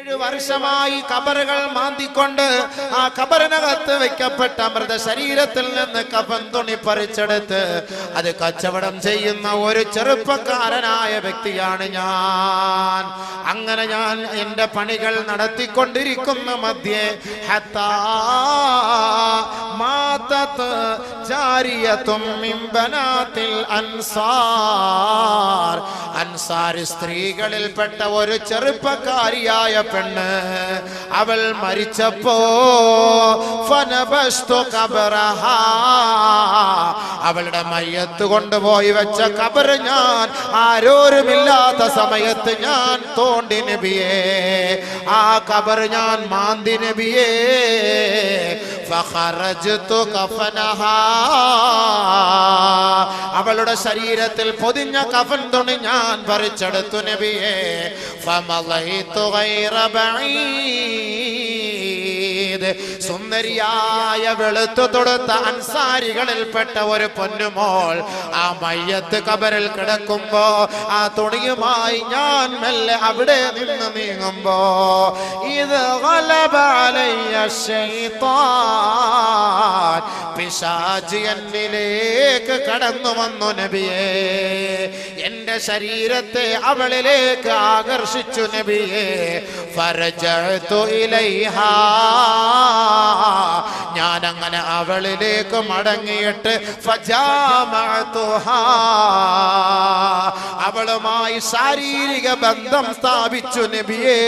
7 വർഷമായി കബറുകൾ മാന്തിക്കൊണ്ട് ആ കബറിനകത്ത് വെക്കപ്പെട്ട മൃതശരീരത്തിൽ നിന്ന് കഫൻ തുണി പറിച്ചെടുത്ത് അത് കച്ചവടം ചെയ്യുന്ന ഒരു ചെറുപ്പക്കാരനായ വ്യക്തിയാണ് ഞാൻ. അങ്ങനെ ഞാൻ എന്റെ പണികൾ നടത്തിക്കൊണ്ടിരിക്കുന്ന മധ്യേ ഹത്താ മാതത് ജാരിയതും മിൻ ബനാത്തിൽ അൻസാർ, അൻസാർ സ്ത്രീകളിൽപ്പെട്ട ഒരു ചെറുപ്പക്കാരിയായ പെണ്ണ് അവൾ മരിച്ചപ്പോ ഫനബസ്തു ഖബറഹാ, അവളുടെ മയ്യത്ത് കൊണ്ടുപോയി വെച്ച ഖബർ ഞാൻ ആരോരുമില്ലാത്ത സമയത്ത് ഞാൻ തോണ്ടി നബിയേ, ആ ഖബർ ഞാൻ മാന്തി നബിയേ. ഫഖറജ്തു കഫനഹാ, അവളുടെ ശരീരത്തിൽ പൊതിഞ്ഞ കഫൻ തുണി ഞാൻ പറിച്ചെടുത്തു നബിയേ. ഫമളൈതു ഗൈറ ബഈദ്, സുന്ദരിയായ വെളുത്തു തൊടുത്ത അൻസാരികളിൽപ്പെട്ട ഒരു പൊന്നുമോൾ ആ മയ്യത്ത് ഖബറിൽ കിടക്കുമ്പോ ആ തുണിയുമായി ഞാൻ മെല്ലെ അവിടെ നിന്ന് നീങ്ങുമ്പോ ഇത് ഗലബ അലയ്യ ശൈത്താൻ, പിശാച് എന്നിലേക്ക് കടന്നു വന്നു നബിയേ. എന്റെ ശരീരത്തെ അവളിലേക്ക് ആകർഷിച്ചു നബിയേ. ഫറജഅതു ഇലൈഹാ, ഞാൻ അങ്ങനെ അവളിലേക്ക് മടങ്ങിയിട്ട് ഫജാമഅതുഹാ, അവളുമായി ശാരീരിക ബന്ധം സ്ഥാപിച്ചു നബിയേ.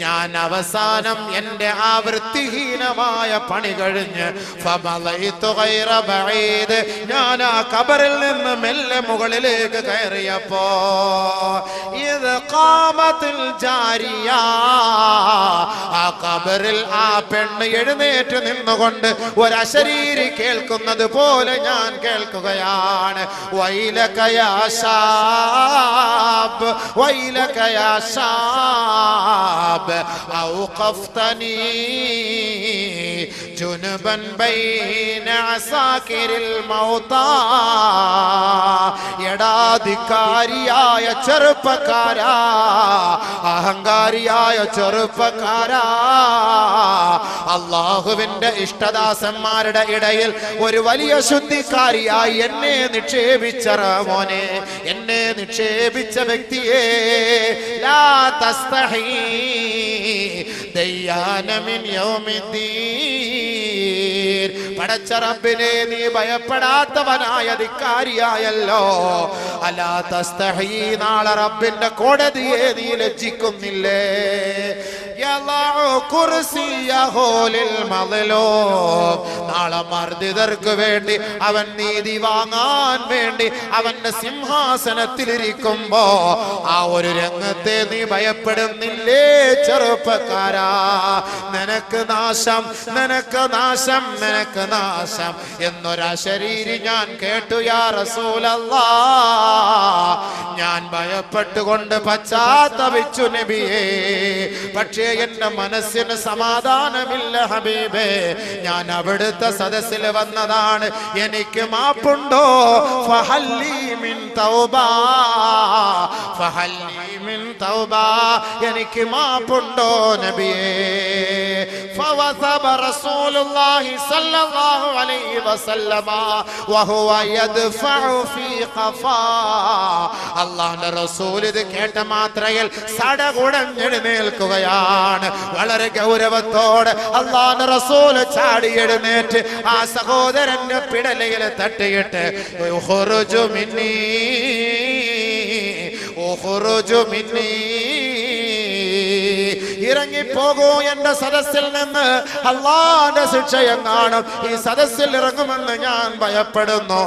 ഞാൻ അവസാനം എന്റെ ആ വൃത്തിഹീനമായ പണി കഴിഞ്ഞ് ഫമളൈതു ഗൈറ ബഈദ്, ഞാൻ ആ ഖബറിൽ നിന്ന് മെല്ലെ മുകളിലേക്ക് കയറിയപ്പോ ഇത് ഖാമത്തുൽ ജാരിയ, ആ ഖബറിൽ ആ പെണ്ണ് എഴുന്നേറ്റ് നിന്നുകൊണ്ട് ഒരു അശരീരി കേൾക്കുന്നത് പോലെ ഞാൻ കേൾക്കുകയാണ്. വൈലക യാ ശാബ്, വൈലക യാ ശാബ് أوقفتني جنبا بين عساكر الموتى, യടാധികാരിയായ ചെറുപ്പക്കാരാ, അഹങ്കാരിയായ ചെറുപ്പക്കാരാ, അല്ലാഹുവിന്റെ ഇഷ്ടദാസന്മാരുടെ ഇടയിൽ ഒരു വലിയ ശുദ്ധിക്കാരിയായി എന്നെ നിക്ഷേപിച്ച മോനെ, എന്നെ നിക്ഷേപിച്ച വ്യക്തിയെ, ലാ തസ്തഹി ദയ്യാന മിൻ യൗമിദ്ദീൻ, പടച്ച റബ്ബിനെ നീ ഭയപ്പെടാത്തവനായ ധിക്കാരിയായല്ലോ. അലാ തസ്തഹി, നാളെ റബ്ബിന്റെ കോടതിയെ നീ ലജ്ജിക്കുന്നില്ലേ? നാളെ മർദിതർക്ക് വേണ്ടി അവൻ നീതി വാങ്ങാൻ വേണ്ടി അവന്റെ സിംഹാസനത്തിലിരിക്കുമ്പോ ആ ഒരു രംഗത്തെ നീ ഭയപ്പെടുന്നില്ലേ ചെറുപ്പക്കാരാ? നിനക്ക് നാശം, നിനക്ക് നാശം, നിനക്ക് നാശം എന്നൊരശരീരി ഞാൻ കേട്ടു യാ റസൂലല്ലാഹ്. ഞാൻ ഭയപ്പെട്ടുകൊണ്ട് പശ്ചാത്തപിച്ചു നബിയേ. പക്ഷേ എന്റെ മനസ്സിന് സമാധാനമില്ല ഹബീബേ. ഞാൻ അവിടുത്തെ സദസ്സിൽ വന്നതാണ്, എനിക്ക് മാപ്പുണ്ടോ? ഫഹല്ലി മിൻ തൗബാ, ഫഹല്ലി മിൻ തൗബാ, എനിക്ക് മാപ്പുണ്ടോ നബിയേ? ഫവസബ റസൂലുള്ളാഹി സ്വല്ലല്ലാഹു അലൈഹി വസല്ലമ വഹുവ യദ്ഫഉ ഫീ ഖഫാ. അല്ലാഹുവിന്റെ റസൂൽ ഇത് കേട്ട മാത്രയിൽ സടകുടഞ്ഞെഴുന്നേൽക്കുകയാണ്. വളരെ ഗൗരവത്തോടെ അല്ലാഹുവിന്റെ റസൂൽ ചാടി എഴുന്നേറ്റ് ആ സഹോദരന്റെ പിടലയിൽ തട്ടിയിട്ട് ഉഖ്റുജു മിന്നീ, ഉഖ്റുജു മിന്നീ, ഇറങ്ങിപ്പോകൂ എന്റെ സദസ്സിൽ നിന്ന്, അല്ലാഹുവിന്റെ ശിക്ഷയെങ്ങാനും ഈ സദസ്സിൽ ഇറങ്ങുമെന്ന് ഞാൻ ഭയപ്പെടുന്നു,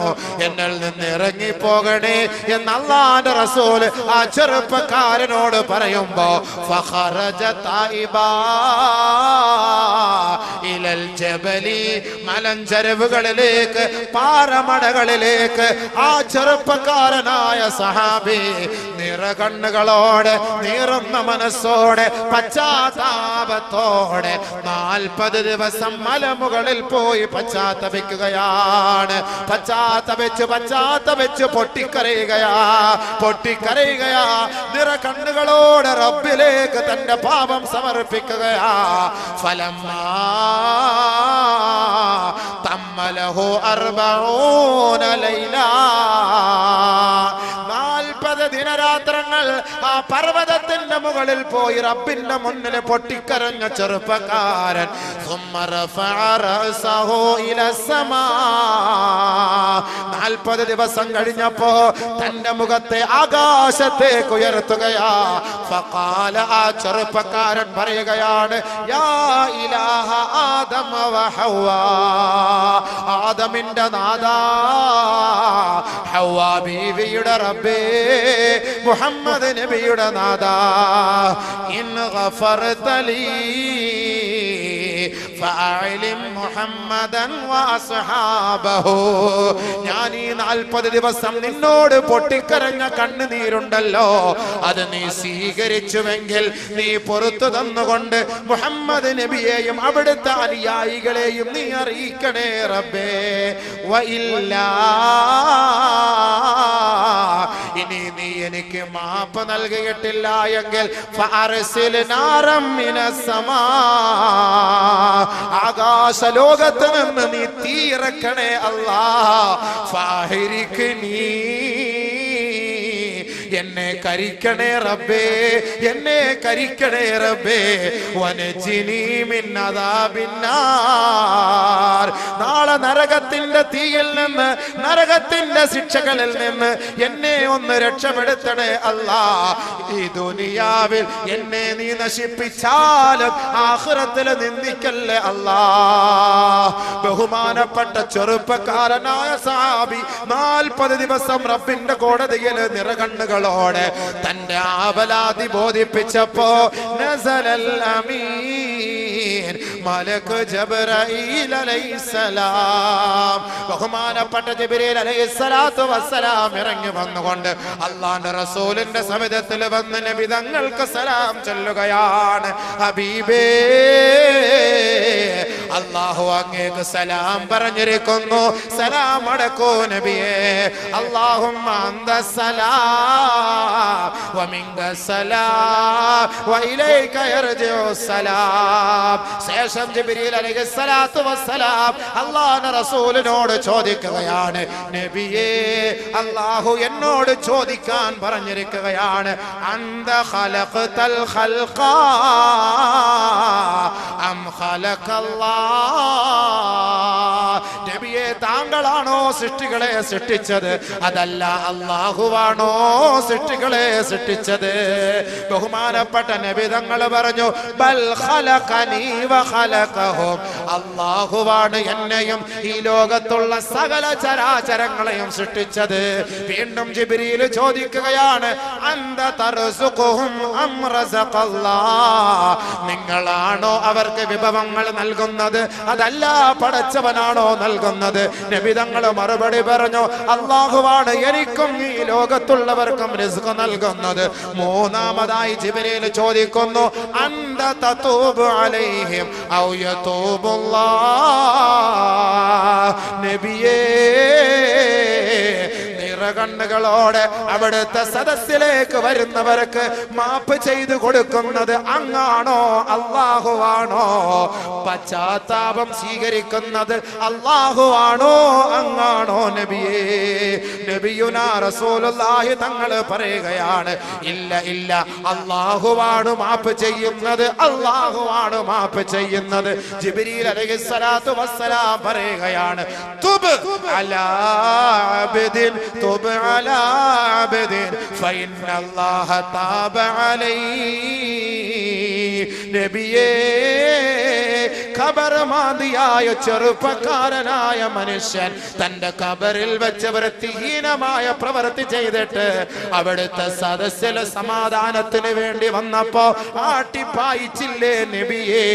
എന്നിൽ നിന്ന് ഇറങ്ങിപ്പോകണേ എന്ന് അല്ലാഹുവിന്റെ റസൂൽ ആ ചെറുപ്പക്കാരനോട് പറയുമ്പോ ഫഖറജ തായിബാ ഇലൽ ജബലി മലഞ്ചരവുകളിലേക്ക് പാറമടകളിലേക്ക് ആ ചെറുപ്പക്കാരനായ സഹാബി നിറകണ്ണുകളോടെ നീറുന്ന മനസ്സോടെ പശ്ചാത്താപത്തോടെ 40 ദിവസം മലമുകളിൽ പോയി പശ്ചാത്തപിക്കുകയാണ്. പശ്ചാത്തപിച്ച് പൊട്ടിക്കരയുകയാ നിറകണ്ണുകളോടെ റബ്ബിലേക്ക് തന്റെ പാപം സമർപ്പിക്കുകയാ. ഫലമ്മാ തമ്മലഹു 40 ലൈല 40 ദിനരാത്രങ്ങൾ ആ പർവ്വതത്തിന്റെ മുകളിൽ പോയി റബ്ബിന്റെ മുന്നിൽ പൊട്ടിക്കരഞ്ഞ ചെറുപ്പക്കാരൻ 40 ദിവസം കഴിഞ്ഞപ്പോ തന്റെ മുഖത്തെ ആകാശത്തേക്ക് ഉയർത്തുകയാ. ഫഖാല ആ ചെറുപ്പക്കാരൻ പറയുകയാണ്, യാ ഇലാഹ ആദമ വ ഹവ്വാ, ആദമിന്റെ നാഥാ, ഹവ്വാ ബീവിയുടെ റബ്ബേ, മുഹമ്മദ് നബിയുടെ നാഥാ, ഇൻ ഗഫർത ലീ ഫഅലിം മുഹമ്മദൻ വഅസ്ഹാബഹു, ഞാൻ ഈ 40 ദിവസം നിന്നോട് പൊട്ടിക്കരഞ്ഞ കണ്ണുനീരുണ്ടല്ലോ, അത് നീ സ്വീകരിച്ചുവെങ്കിൽ നീ പുറത്തു തന്നുകൊണ്ട് മുഹമ്മദ് നബിയെയും അവിടുത്തെ അനുയായികളെയും നീ അറിയിക്കണേ റബ്ബേ. വഇല്ലാ, ഇനി നീ എനിക്ക് മാപ്പ് നൽകിയിട്ടില്ല എങ്കിൽ ഫഅർസിൽ നാറം മിനസ് സമാ, ആകാശ ലോകത്ത് നിന്ന് നീ തീയിറക്കണേ അല്ലാഹ്. ഫാഹിരിക്നി, എന്നെ കരിക്കണേ റബ്ബേ, എന്നെ കരിക്കണേ റബ്ബേ. വനജിനി മിൻ അദാബിന്നാർ, നാളെ നരകത്തിന്റെ തീയിൽ നിന്ന്, നരകത്തിന്റെ ശിക്ഷകളിൽ നിന്ന് എന്നെ ഒന്ന് രക്ഷപ്പെടുത്തണേ അല്ലാഹ്. ഈ ദുനിയാവിൽ എന്നെ നീ നശിപ്പിച്ചാലും ആഖിറത്തിൽ നിന്ദിക്കല്ലേ അല്ലാഹ്. ബഹുമാനപ്പെട്ട ചെറുപ്പക്കാരനായ സഹാബി 40 ദിവസം റബ്ബിന്റെ കോടതിയിൽ നിറകണ്ണുകളോടെ തന്റെ ആവലാതി ബോധിപ്പിച്ചപ്പോ നസലൽ അമീൻ മലക് ജിബ്രീൽ അലൈഹിസ്സലാം, ബഹുമാനപ്പെട്ട ജിബ്രീൽ അലൈഹിസ്സലാത്തു വസ്സലാം ഇറങ്ങി വന്നുകൊണ്ട് അല്ലാഹുവിന്റെ റസൂലിന്റെ സവിധത്തിൽ വന്ന് നബി തങ്ങൾക്ക് സലാം ചൊല്ലുകയാണ്. ഹബീബേ, അല്ലാഹു അങ്ങേക്ക് സലാം പറഞ്ഞിരിക്കുന്നു, സലാം അടക്കൂ നബിയേ. അല്ലാഹുമ്മ അന്തസ്സലാം വമിൻകസ്സലാം വഇലൈക യർജിഉസ്സലാം. ശേഷം ജിബ്രീൽ അലൈഹിസ്സലാത്തു വസ്സലാം അല്ലാഹുവിന്റെ റസൂലിനോട് ചോദിക്കുകയാണ്, നബിയേ, അല്ലാഹു എന്നോട് ചോദിക്കാൻ പറഞ്ഞിരിക്കുകയാണ്, അന്ത ഖലഖതൽ ഖൽഖ അം ഖലഖല്ലാഹ്, നബിയേ, താങ്കളാണോ സൃഷ്ടികളെ സൃഷ്ടിച്ചത്, അതല്ല അല്ലാഹുവാണോ സൃഷ്ടികളെ സൃഷ്ടിച്ചത്? ബഹുമാനപ്പെട്ട നബി തങ്ങൾ പറഞ്ഞു, ബൽ ഖലഖനി വ ഖലഖഹും, അല്ലാഹുവാണ് എന്നെയും ഈ ലോകത്തുള്ള സകല ചരാചരങ്ങളെയും സൃഷ്ടിച്ചത്. വീണ്ടും ജിബ്രീൽ ചോദിക്കുകയാണ്, അന്ത തർസുഖുഹും അം റസഖല്ലാഹ്, നിങ്ങളാണോ അവർക്ക് വിഭവങ്ങൾ നൽകുന്നത്, അതല്ല പടച്ചവനാണോ നൽകുന്നത്? നബി തങ്ങൾ മറുപടി പറഞ്ഞു, അല്ലാഹുവാണ് എനിക്കും ഈ ലോകത്തുള്ളവർക്കും റിസ്ക് നൽകുന്നത്. മൂന്നാമതായി ജിബ്രീൽ ചോദിക്കുന്നു, അന്ത തതൂബു അലൈഹിം ഔ യതൂബുല്ലാഹ്, നബിയേ, കണ്ണുകളോടെ അവിടുത്തെ സദസ്സിലേക്ക് വരുന്നവർക്ക് മാപ്പ് ചെയ്തു കൊടുക്കുന്നത് അങ്ങാണോ അല്ലാഹുവാണോ? പശ്ചാത്താപം സ്വീകരിക്കുന്നത് അല്ലാഹുവാണോ അങ്ങാണോ? നബിയേ, നബിയുനാ റസൂലുള്ളാഹി തങ്ങൾ പറയുകയാണ്, ഇല്ല ഇല്ല, അല്ലാഹുവാണ് മാപ്പ് ചെയ്യുന്നത്, അല്ലാഹുവാണ് മാപ്പ് ചെയ്യുന്നത്. ജിബ്രീൽ അലൈഹിസ്സലാത്തു വസ്സലാം പറയുകയാണ്, തുബ് അലാ അബ്ദിൻ തുബ് على عبد فإن الله تاب عليه. നബിയേ, ഖബർമാദിയായ ചെറുപ്പക്കാരനായ മനുഷ്യൻ തന്റെ ഖബറിൽ വെച്ച് വൃത്തിഹീനമായ പ്രവൃത്തി ചെയ്തിട്ട് അവിടുത്തെ സദസ്സിലെ സമാധാനത്തിന് വേണ്ടി വന്നപ്പോ ആട്ടിപ്പായിച്ചില്ലേ നബിയേ?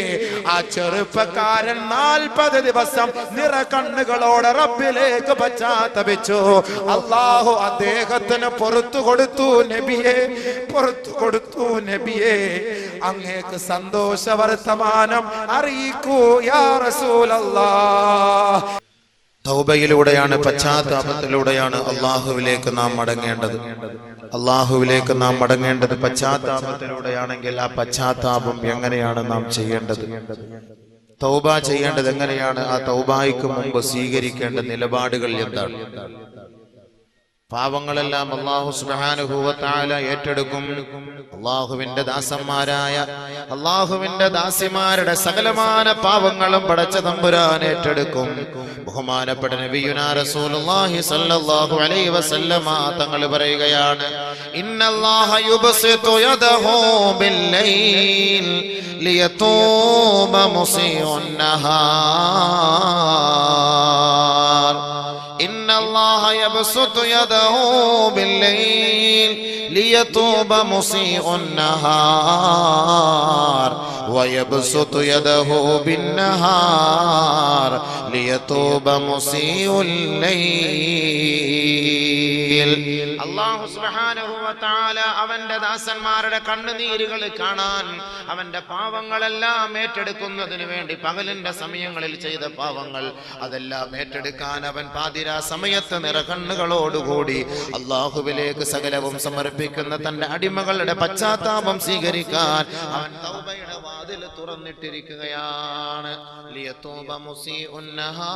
ആ ചെറുപ്പക്കാരൻ 40 ദിവസം നിറകണ്ണുകളോടെ റബ്ബിലേക്ക് പശ്ചാത്തപിച്ചു. അല്ലാഹു അദ്ദേഹത്തിന് പുറത്തു കൊടുത്തു നബിയേ, പുറത്തു കൊടുത്തു നബിയേ. അങ്ങേക്ക് സന്തോഷ വർത്തമാനം അറിയിക്കൂ യാ റസൂലല്ലാഹ്. തൗബയിലൂടെയാണ്, പശ്ചാത്താപത്തിലൂടെയാണ് അള്ളാഹുവിലേക്ക് നാം മടങ്ങേണ്ടത്. അള്ളാഹുവിലേക്ക് നാം മടങ്ങേണ്ടത് പശ്ചാത്താപത്തിലൂടെയാണെങ്കിൽ ആ പശ്ചാത്താപം എങ്ങനെയാണ് നാം ചെയ്യേണ്ടത്? തൗബ ചെയ്യേണ്ടത് എങ്ങനെയാണ്? ആ തൗബായ്ക്ക് മുമ്പ് സ്വീകരിക്കേണ്ട നിലപാടുകൾ എന്താണ്? പാവങ്ങളെല്ലാം അല്ലാഹു സുബ്ഹാനഹു വ തആല ഏറ്റെടുക്കും. അല്ലാഹുവിന്റെ ദാസന്മാരായ, അല്ലാഹുവിന്റെ ദാസിമാരുടെ സകലമാന പാവങ്ങളും പടച്ച തമ്പുരാൻ ഏറ്റെടുക്കും. ബഹുമാനപ്പെട്ട നബിയുനാ റസൂലുള്ളാഹി സ്വല്ലല്ലാഹു അലൈഹി വസല്ലമ തങ്ങൾ പറയുകയാണ്, ഇന്നല്ലാഹ യുബ്സിതു യദഹു ബില്ലൈൽ ലിയതൂബ മുസീഉൻ നഹാർ. ഇന്നല്ലാഹ യബ്സുതു യദഹു ബില്ലൈൽ ലിയതൂബ മുസീഉൻ നഹാർ വയബ്സുതു യദഹു ബിന്നഹാർ ലിയതൂബ മുസീഉൽ ലൈൽ. അല്ലാഹു സുബ്ഹാനഹു വ തആല അവന്റെ ദാസന്മാരുടെ കണ്ണുനീരുകൾ കാണാൻ, അവന്റെ പാവങ്ങളെല്ലാം ഏറ്റെടുക്കുന്നതിന് വേണ്ടി പകലിന്റെ സമയങ്ങളിൽ ചെയ്ത പാവങ്ങൾ അതെല്ലാം ഏറ്റെടുക്കാൻ അവൻ പാതിരാ സമയത്ത് നിറകണ്ണുകളോടുകൂടി അല്ലാഹുവിലേക്ക് സകലവും സമർപ്പിക്കുന്ന തന്റെ അടിമകളുടെ പശ്ചാത്താപം സ്വീകരിക്കാൻ അവൻ തൗബയുടെ വാതിൽ തുറന്നിട്ടിരിക്കുകയാണ്. ലിയതൂബ മുസീഉൻ നഹാർ.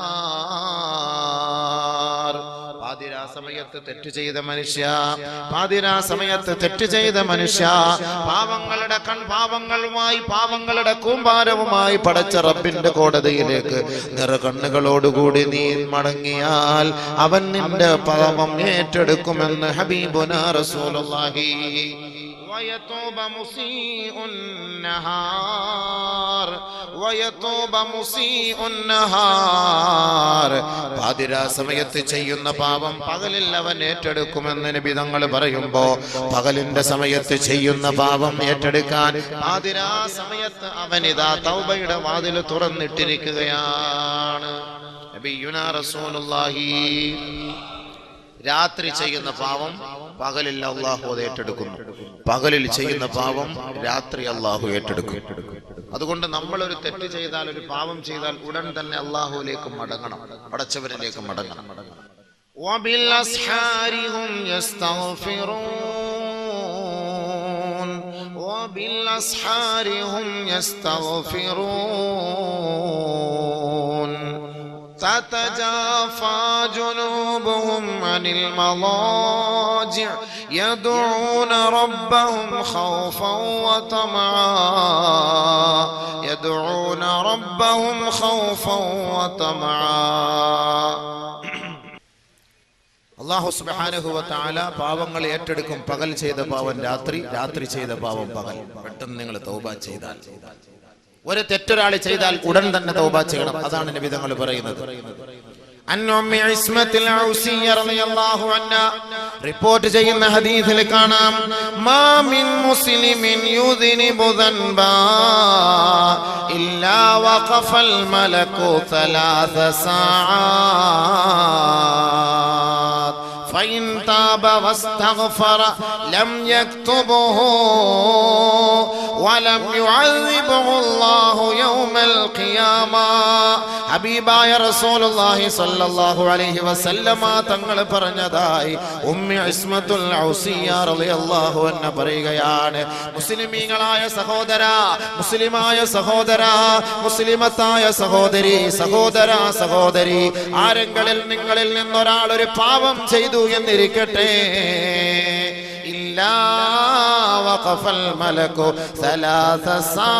പാതിരാ സമയത്ത് തെറ്റ് ചെയ്ത മനുഷ്യ, പാതിരാ സമയത്ത് തെറ്റ് ചെയ്ത മനുഷ്യ, പാവങ്ങളുടെ പാവങ്ങളുമായി, പാവങ്ങളുടെ കൂമ്പാരവുമായി പടച്ച റബ്ബിന്റെ കോടതിയിലേക്ക് നിറകണ്ണുകളോടുകൂടി നീ മടങ്ങിയാൽ അവൻ നിന്റെ പാവം ഏറ്റെടുക്കുമെന്ന് ഹബീബുനാ റസൂലുള്ളാഹി. ويتوب مسيء النهار ويتوب مسيء النهار. പാതിരാ സമയത്ത് ചെയ്യുന്ന പാപം പകലിൽ അവൻ ഏറ്റെടുക്കുമെന്ന് നബി തങ്ങൾ പറയുമ്പോ, പകലിന്റെ സമയത്ത് ചെയ്യുന്ന പാപം ഏറ്റെടുക്കാൻ പാതിരാ സമയത്ത് അവൻ ഇതാ തൗബയുടെ വാതിൽ തുറന്നിട്ടിരിക്കുകയാണ്. നബിയുനാ റസൂലുള്ളാഹി രാത്രി ചെയ്യുന്ന പാവം പകലിൽ അല്ലാഹു ഏറ്റെടുക്കുന്നു, പകലിൽ ചെയ്യുന്ന പാവം രാത്രി അല്ലാഹു ഏറ്റെടുക്കും. അതുകൊണ്ട് നമ്മൾ ഒരു തെറ്റ് ചെയ്താൽ, ഒരു പാവം ചെയ്താൽ ഉടൻ തന്നെ അല്ലാഹുവിലേക്ക് മടങ്ങണം, പടച്ചവനിലേക്ക് മടങ്ങണം. വബിൽഅസ്ഹാരിഹും യസ്തഗ്ഫിറൂൻ വബിൽഅസ്ഹാരിഹും യസ്തഗ്ഫിറൂൻ تتجافى جنوبهم عن المضاجع يدعون ربهم خوفا وطمعا يدعون ربهم خوفا وطمعا. അല്ലാഹു സുബ്ഹാനഹു വ തആല പാവങ്ങൾ ഏറ്റെടുക്കും. പകൽ ചെയ്ത പാവം രാത്രി, രാത്രി ചെയ്ത പാവം പകൽ. പെട്ടെന്ന് നിങ്ങൾ തൗബ ചെയ്താൽ, ഒരു തെറ്റൊരാൾ ചെയ്താൽ ഉടൻ തന്നെ തൗബ ചെയ്യണം. അതാണ് നബി തങ്ങൾ പറയുന്നത്. റിപ്പോർട്ട് ചെയ്യുന്ന ഹദീസിൽ കാണാം, മാ മിൻ മുസ്ലിമിൻ യുദ്നിബു ദൻബാ ഇല്ലാ വഖഫൽ മലകു 3 സആat فإن تاب واستغفر لم يكتبه ولم يعذبه الله يوم القيامة. ഹബീബായ റസൂലുള്ളാഹി സ്വല്ലല്ലാഹു അലൈഹി വസല്ലമ തങ്ങൾ പറഞ്ഞതായി ഉമ്മി ഇസ്മത്തുൽ ഔസിയ റളിയല്ലാഹു അൻഹ പറയുകയാണ്, മുസ്ലിമീങ്ങളായ സഹോദരാ, മുസ്ലിമായ സഹോദരാ, മുസ്ലിമത്തായ സഹോദരി, സഹോദര സഹോദരി, ആരെങ്കിലും നിങ്ങളിൽ നിന്നൊരാൾ ഒരു പാപം ചെയ്തു എന്നിരിക്കട്ടെ, ഇല്ലാ വഖഫൽ മലകു 3 സആat,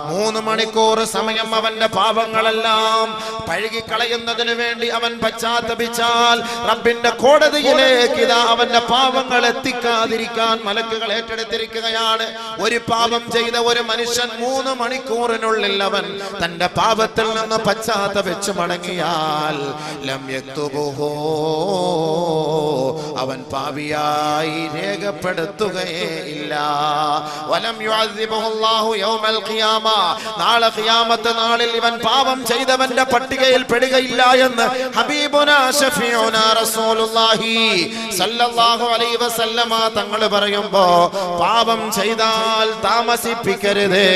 3 മണിക്കൂർ സമയം അവന്റെ പാപങ്ങളെല്ലാം പഴുകിക്കളയുന്നതിന് വേണ്ടി അവൻ പശ്ചാത്തപിച്ചാൽ റബ്ബിന്റെ കോടതിയിലേക്ക് ഇതാ അവന്റെ പാപങ്ങൾ എത്തിക്കാതിരിക്കാൻ മലക്കുകൾ ഏറ്റെടുത്തിരിക്കുകയാണ്. ഒരു പാപം ചെയ്ത ഒരു മനുഷ്യൻ 3 മണിക്കൂറിനുള്ളിൽ അവൻ തന്റെ പാപത്തിൽ നിന്ന് പശ്ചാത്തപിച്ചു മടങ്ങിയാൽ ലം യക്തുബുഹു, അവൻ പാപിയായി രേഖപ്പെടുത്തുകയേ ഇല്ല. വലം യുഅദ്ദിബുഹു അല്ലാഹു യൗമൽ ഖിയാമ, നാളെ ഖിയാമത്ത് നാളിൽ ഇവൻ പാപം ചെയ്തവന്റെ പട്ടികയിൽ പെടുകയില്ല എന്ന് ഹബീബുനാ ശഫീഉനാ റസൂലുള്ളാഹി സല്ലല്ലാഹു അലൈഹി വസല്ലമ തങ്ങൾ പറയുമ്പോ, പാപം ചെയ്താൽ താമസിപ്പിക്കരുതേ,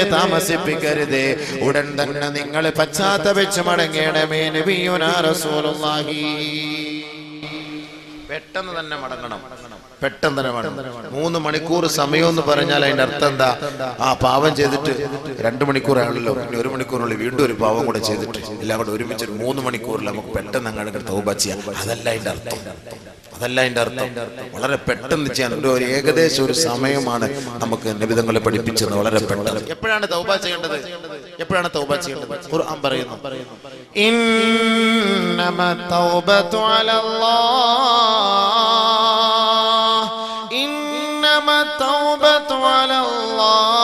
ഉടൻ തന്നെ നിങ്ങൾ പശ്ചാത്തപിച്ച് മടങ്ങണമേ നബിയുനാ റസൂലുള്ളാഹി. പെട്ടെന്ന് തന്നെ മടങ്ങണം. 3 മണിക്കൂർ സമയം എന്ന് പറഞ്ഞാൽ അതിന്റെ അർത്ഥം എന്താ? ആ പാവം ചെയ്തിട്ട് 2 മണിക്കൂറാണല്ലോ, പിന്നെ 1 മണിക്കൂറിനുള്ളിൽ വീണ്ടും ഒരു പാവം കൂടെ ചെയ്തിട്ട് എല്ലാം കൂടെ ഒരുമിച്ച് 3 മണിക്കൂറിൽ നമുക്ക് പെട്ടെന്ന് അങ്ങോട്ട് തൗബ ചെയ്യാം. അതല്ല അതിന്റെ അർത്ഥം. വളരെ പെട്ടെന്ന് ചെയ്യാൻ ഒരു ഏകദേശം ഒരു സമയമാണ് നമുക്ക് നബിതങ്ങളെ പഠിപ്പിച്ചത്. വളരെ പെട്ടെന്ന്. എപ്പോഴാണ് തൗബ ചെയ്യേണ്ടത്? ഖുർആൻ പറയുന്നു, ഇന്നമ തൗബതു അലല്ലാഹ്, ഇന്നമ തൗബതു അലല്ലാഹ്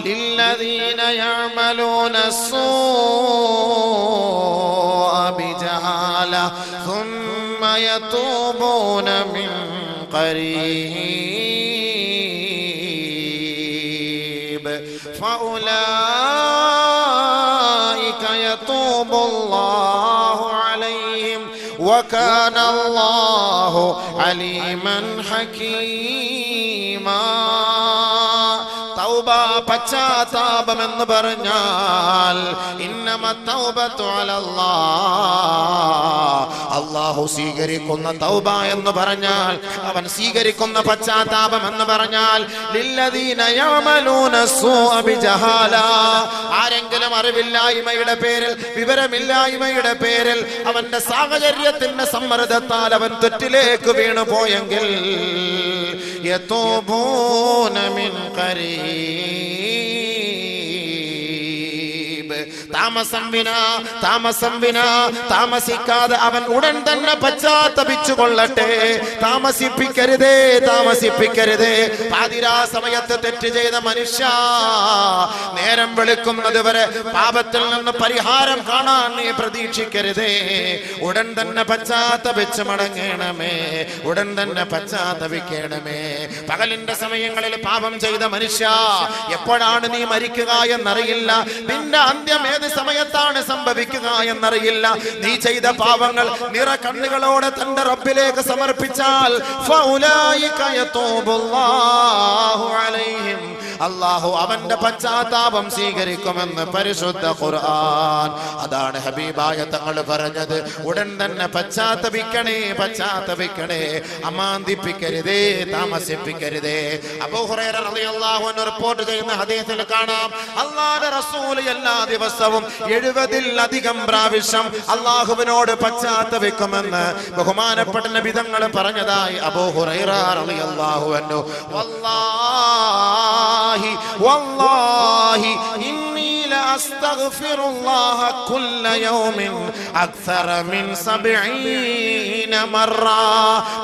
ലില്ലദീന യഅമലൂന السوء بجهالة ثم يتوبون من قريب فأولئك يتوب الله عليهم وكان الله عليما حكيما. തൗബ, പശ്ചാത്താപം എന്ന് പറഞ്ഞാൽ ഇന്നമ തൗബതു അലല്ലാഹ്, അല്ലാഹു സ്വീകരിക്കുന്ന തൗബ എന്ന് പറഞ്ഞാൽ, അവൻ സ്വീകരിക്കുന്ന പശ്ചാത്താപം എന്ന് പറഞ്ഞാൽ ലില്ലദീന യഅമലൂന السوء بجهالة, ആരെങ്കിലും അറിവില്ലായ്മയുടെ പേരിൽ, വിവരമില്ലായ്മയുടെ പേരിൽ, അവന്റെ സാഹചര്യത്തിന്റെ സമ്മർദ്ദത്താൽ അവൻ തെറ്റിലേക്ക് വീണു പോയെങ്കിൽ യതൂബൂന മിൻ ഖരീബ്, താമസിക്കാതെ അവൻ ഉടൻ തന്നെ പശ്ചാത്തപിച്ചു കൊള്ളട്ടെ. താമസിപ്പിക്കരുതേ. പാതിരാ സമയത്ത് തെറ്റ് ചെയ്ത മനുഷ്യ, നേരം വെളുക്കുന്നത് വരെ പാപത്തിൽ നിന്ന് പരിഹാരം കാണാൻ നീ പ്രതീക്ഷിക്കരുതേ. ഉടൻ തന്നെ പശ്ചാത്തപിച്ച് മടങ്ങണമേ, ഉടൻ തന്നെ പശ്ചാത്തപിക്കണമേ. പകലിന്റെ സമയങ്ങളിൽ പാപം ചെയ്ത മനുഷ്യ, എപ്പോഴാണ് നീ മരിക്കുക എന്നറിയില്ല. നിന്റെ അന്ത്യം ഏത് സമയത്താണ് സംഭവിക്കുക എന്നറിയില്ല. നീ ചെയ്ത പാപങ്ങൾ നിറ കണ്ണുകളോടെ തന്റെ റബ്ബിലേക്ക് സമർപ്പിച്ചാൽ ഫൗലായിക യതൂബുല്ലാഹു അലൈഹിം, അല്ലാഹു അവന്റെ പശ്ചാത്താപം സ്വീകരിക്കുമെന്ന് പരിശുദ്ധ ഖുർആൻ. അതാണ് ഹബീബായ തങ്ങൾ പറഞ്ഞത്, ഉടൻ തന്നെ പശ്ചാത്തപിക്കണേ, അമാന്തിപ്പിക്കരുതേ, താമസിപ്പിക്കരുതേ. അബൂ ഹുറൈറ റളിയല്ലാഹു അൻഹു റിപ്പോർട്ട് ചെയ്യുന്ന ഹദീസിൽ കാണാം, അല്ലാഹുവിന്റെ റസൂൽ എല്ലാ ദിവസവും 70-ലധികം പ്രാവശ്യം അല്ലാഹുവിനോട് പശ്ചാത്തപിക്കുമെന്ന് ബഹുമാനപ്പെട്ട നബി തങ്ങൾ പറഞ്ഞതായി അബൂ ഹുറൈറ റളിയല്ലാഹു അൻഹു. വല്ലാഹി ഇന്നി ലഅസ്തഗ്ഫിറുല്ലാഹ കുല്ല യൗമിൻ അക്സറ മിൻ 70 മറ.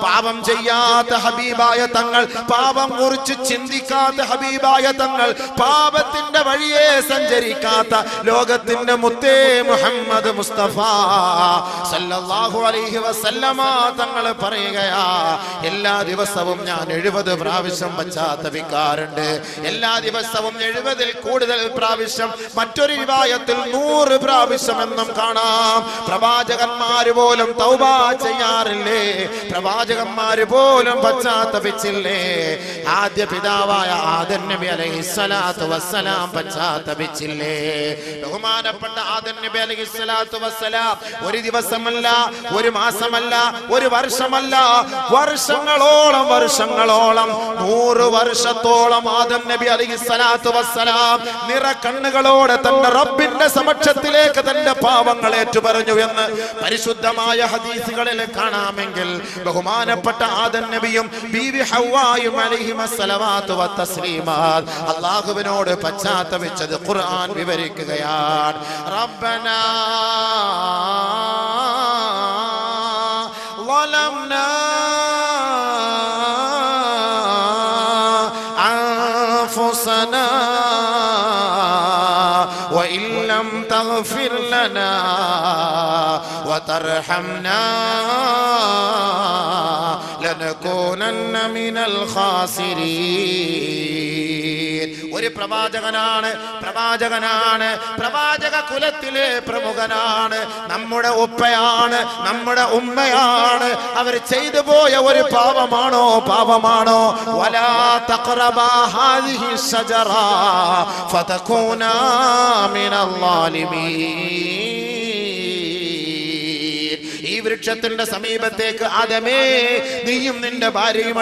പാപം ചെയ്യാത്ത ഹബീബായ തങ്ങൾ, പാപം കുറിച്ച് ചിന്തിക്കാത്ത ഹബീബായ തങ്ങൾ, പാപത്തിന്റെ വഴിയെ സഞ്ചരിക്കാത്ത ലോകത്തിന്റെ മുത്തേ മുഹമ്മദ് മുസ്തഫ സല്ലല്ലാഹു അലൈഹി വസല്ലമ തങ്ങൾ പറയുകയാ, എല്ലാ ദിവസവും ഞാൻ 70 പ്രാവശ്യം പശ്ചാത്തപിക്കാറുണ്ട്. എല്ലാ ദിവസവും 70-ൽ കൂടുതൽ പ്രാവശ്യം, മറ്റൊരു റിവായത്തിൽ 100 പ്രാവശ്യം എന്നും കാണാം. പ്രവാചകന്മാര് പോലും തൗബ ചെയ്യാറില്ലേ? പ്രവാചകന്മാര് പോലും പശ്ചാത്തപിച്ചില്ലേ? ആദ്യ പിതാവായ ആദം നബി അലൈഹിസ്സലാത്തു വസ്സലാം പശ്ചാത്തപിച്ചില്ലേ? ബഹുമാനപ്പെട്ട ആദം നബി അലൈഹിസ്സലാത്തു വസ്സലാം ഒരു ദിവസമല്ല, ഒരു മാസമല്ല, ഒരു വർഷമല്ല, വർഷങ്ങളോളം 100 വർഷത്തോളം ആദം നബി അലൈഹിസ്സലാത്തു വസ്സലാം നിറ കണ്ണുകളോടെ തന്റെ റബ്ബിന്റെ സമക്ഷത്തിലേക്ക് തന്റെ പാപങ്ങൾ ഏറ്റുപറഞ്ഞു എന്ന് പരിശുദ്ധമായ ഹദീസുകളിൽ കാണാം. കാണാമെങ്കിൽ ബഹുമാനപ്പെട്ട ആദം നബിയും ബീവി ഹവ്വായും അലൈഹിമസ്സലവാത്തു വത്തസ്ലീമാത്ത് അല്ലാഹുവിനോട് പശ്ചാത്തപിച്ചത് ഖുർആൻ വിവരിക്കുകയാണ്. റബ്ബനാ ളലംനാ അൻഫുസനാ വഇൻ ലം തഗ്ഫിർ ലനാ വതർഹംനാ ലനകൂനന്ന മിനൽ ഖാസിരീൻ. ഒരു പ്രവാചകനാണ്, പ്രവാചക കുലത്തിലെ പ്രമുഖനാണ്, നമ്മുടെ ഉപ്പയാണ്, നമ്മുടെ ഉമ്മയാണ്. അവർ ചെയ്തു പോയ ഒരു പാപമാണോ വലാ തഖറബാ ഹാദിഹി ശജറ ഫതകൂനാ മിനൽ ളാലിമീൻ. ഈ വൃക്ഷത്തിന്റെ സമീപത്തേക്ക് ആദമേ നീയും നിന്റെ ഭാര്യയും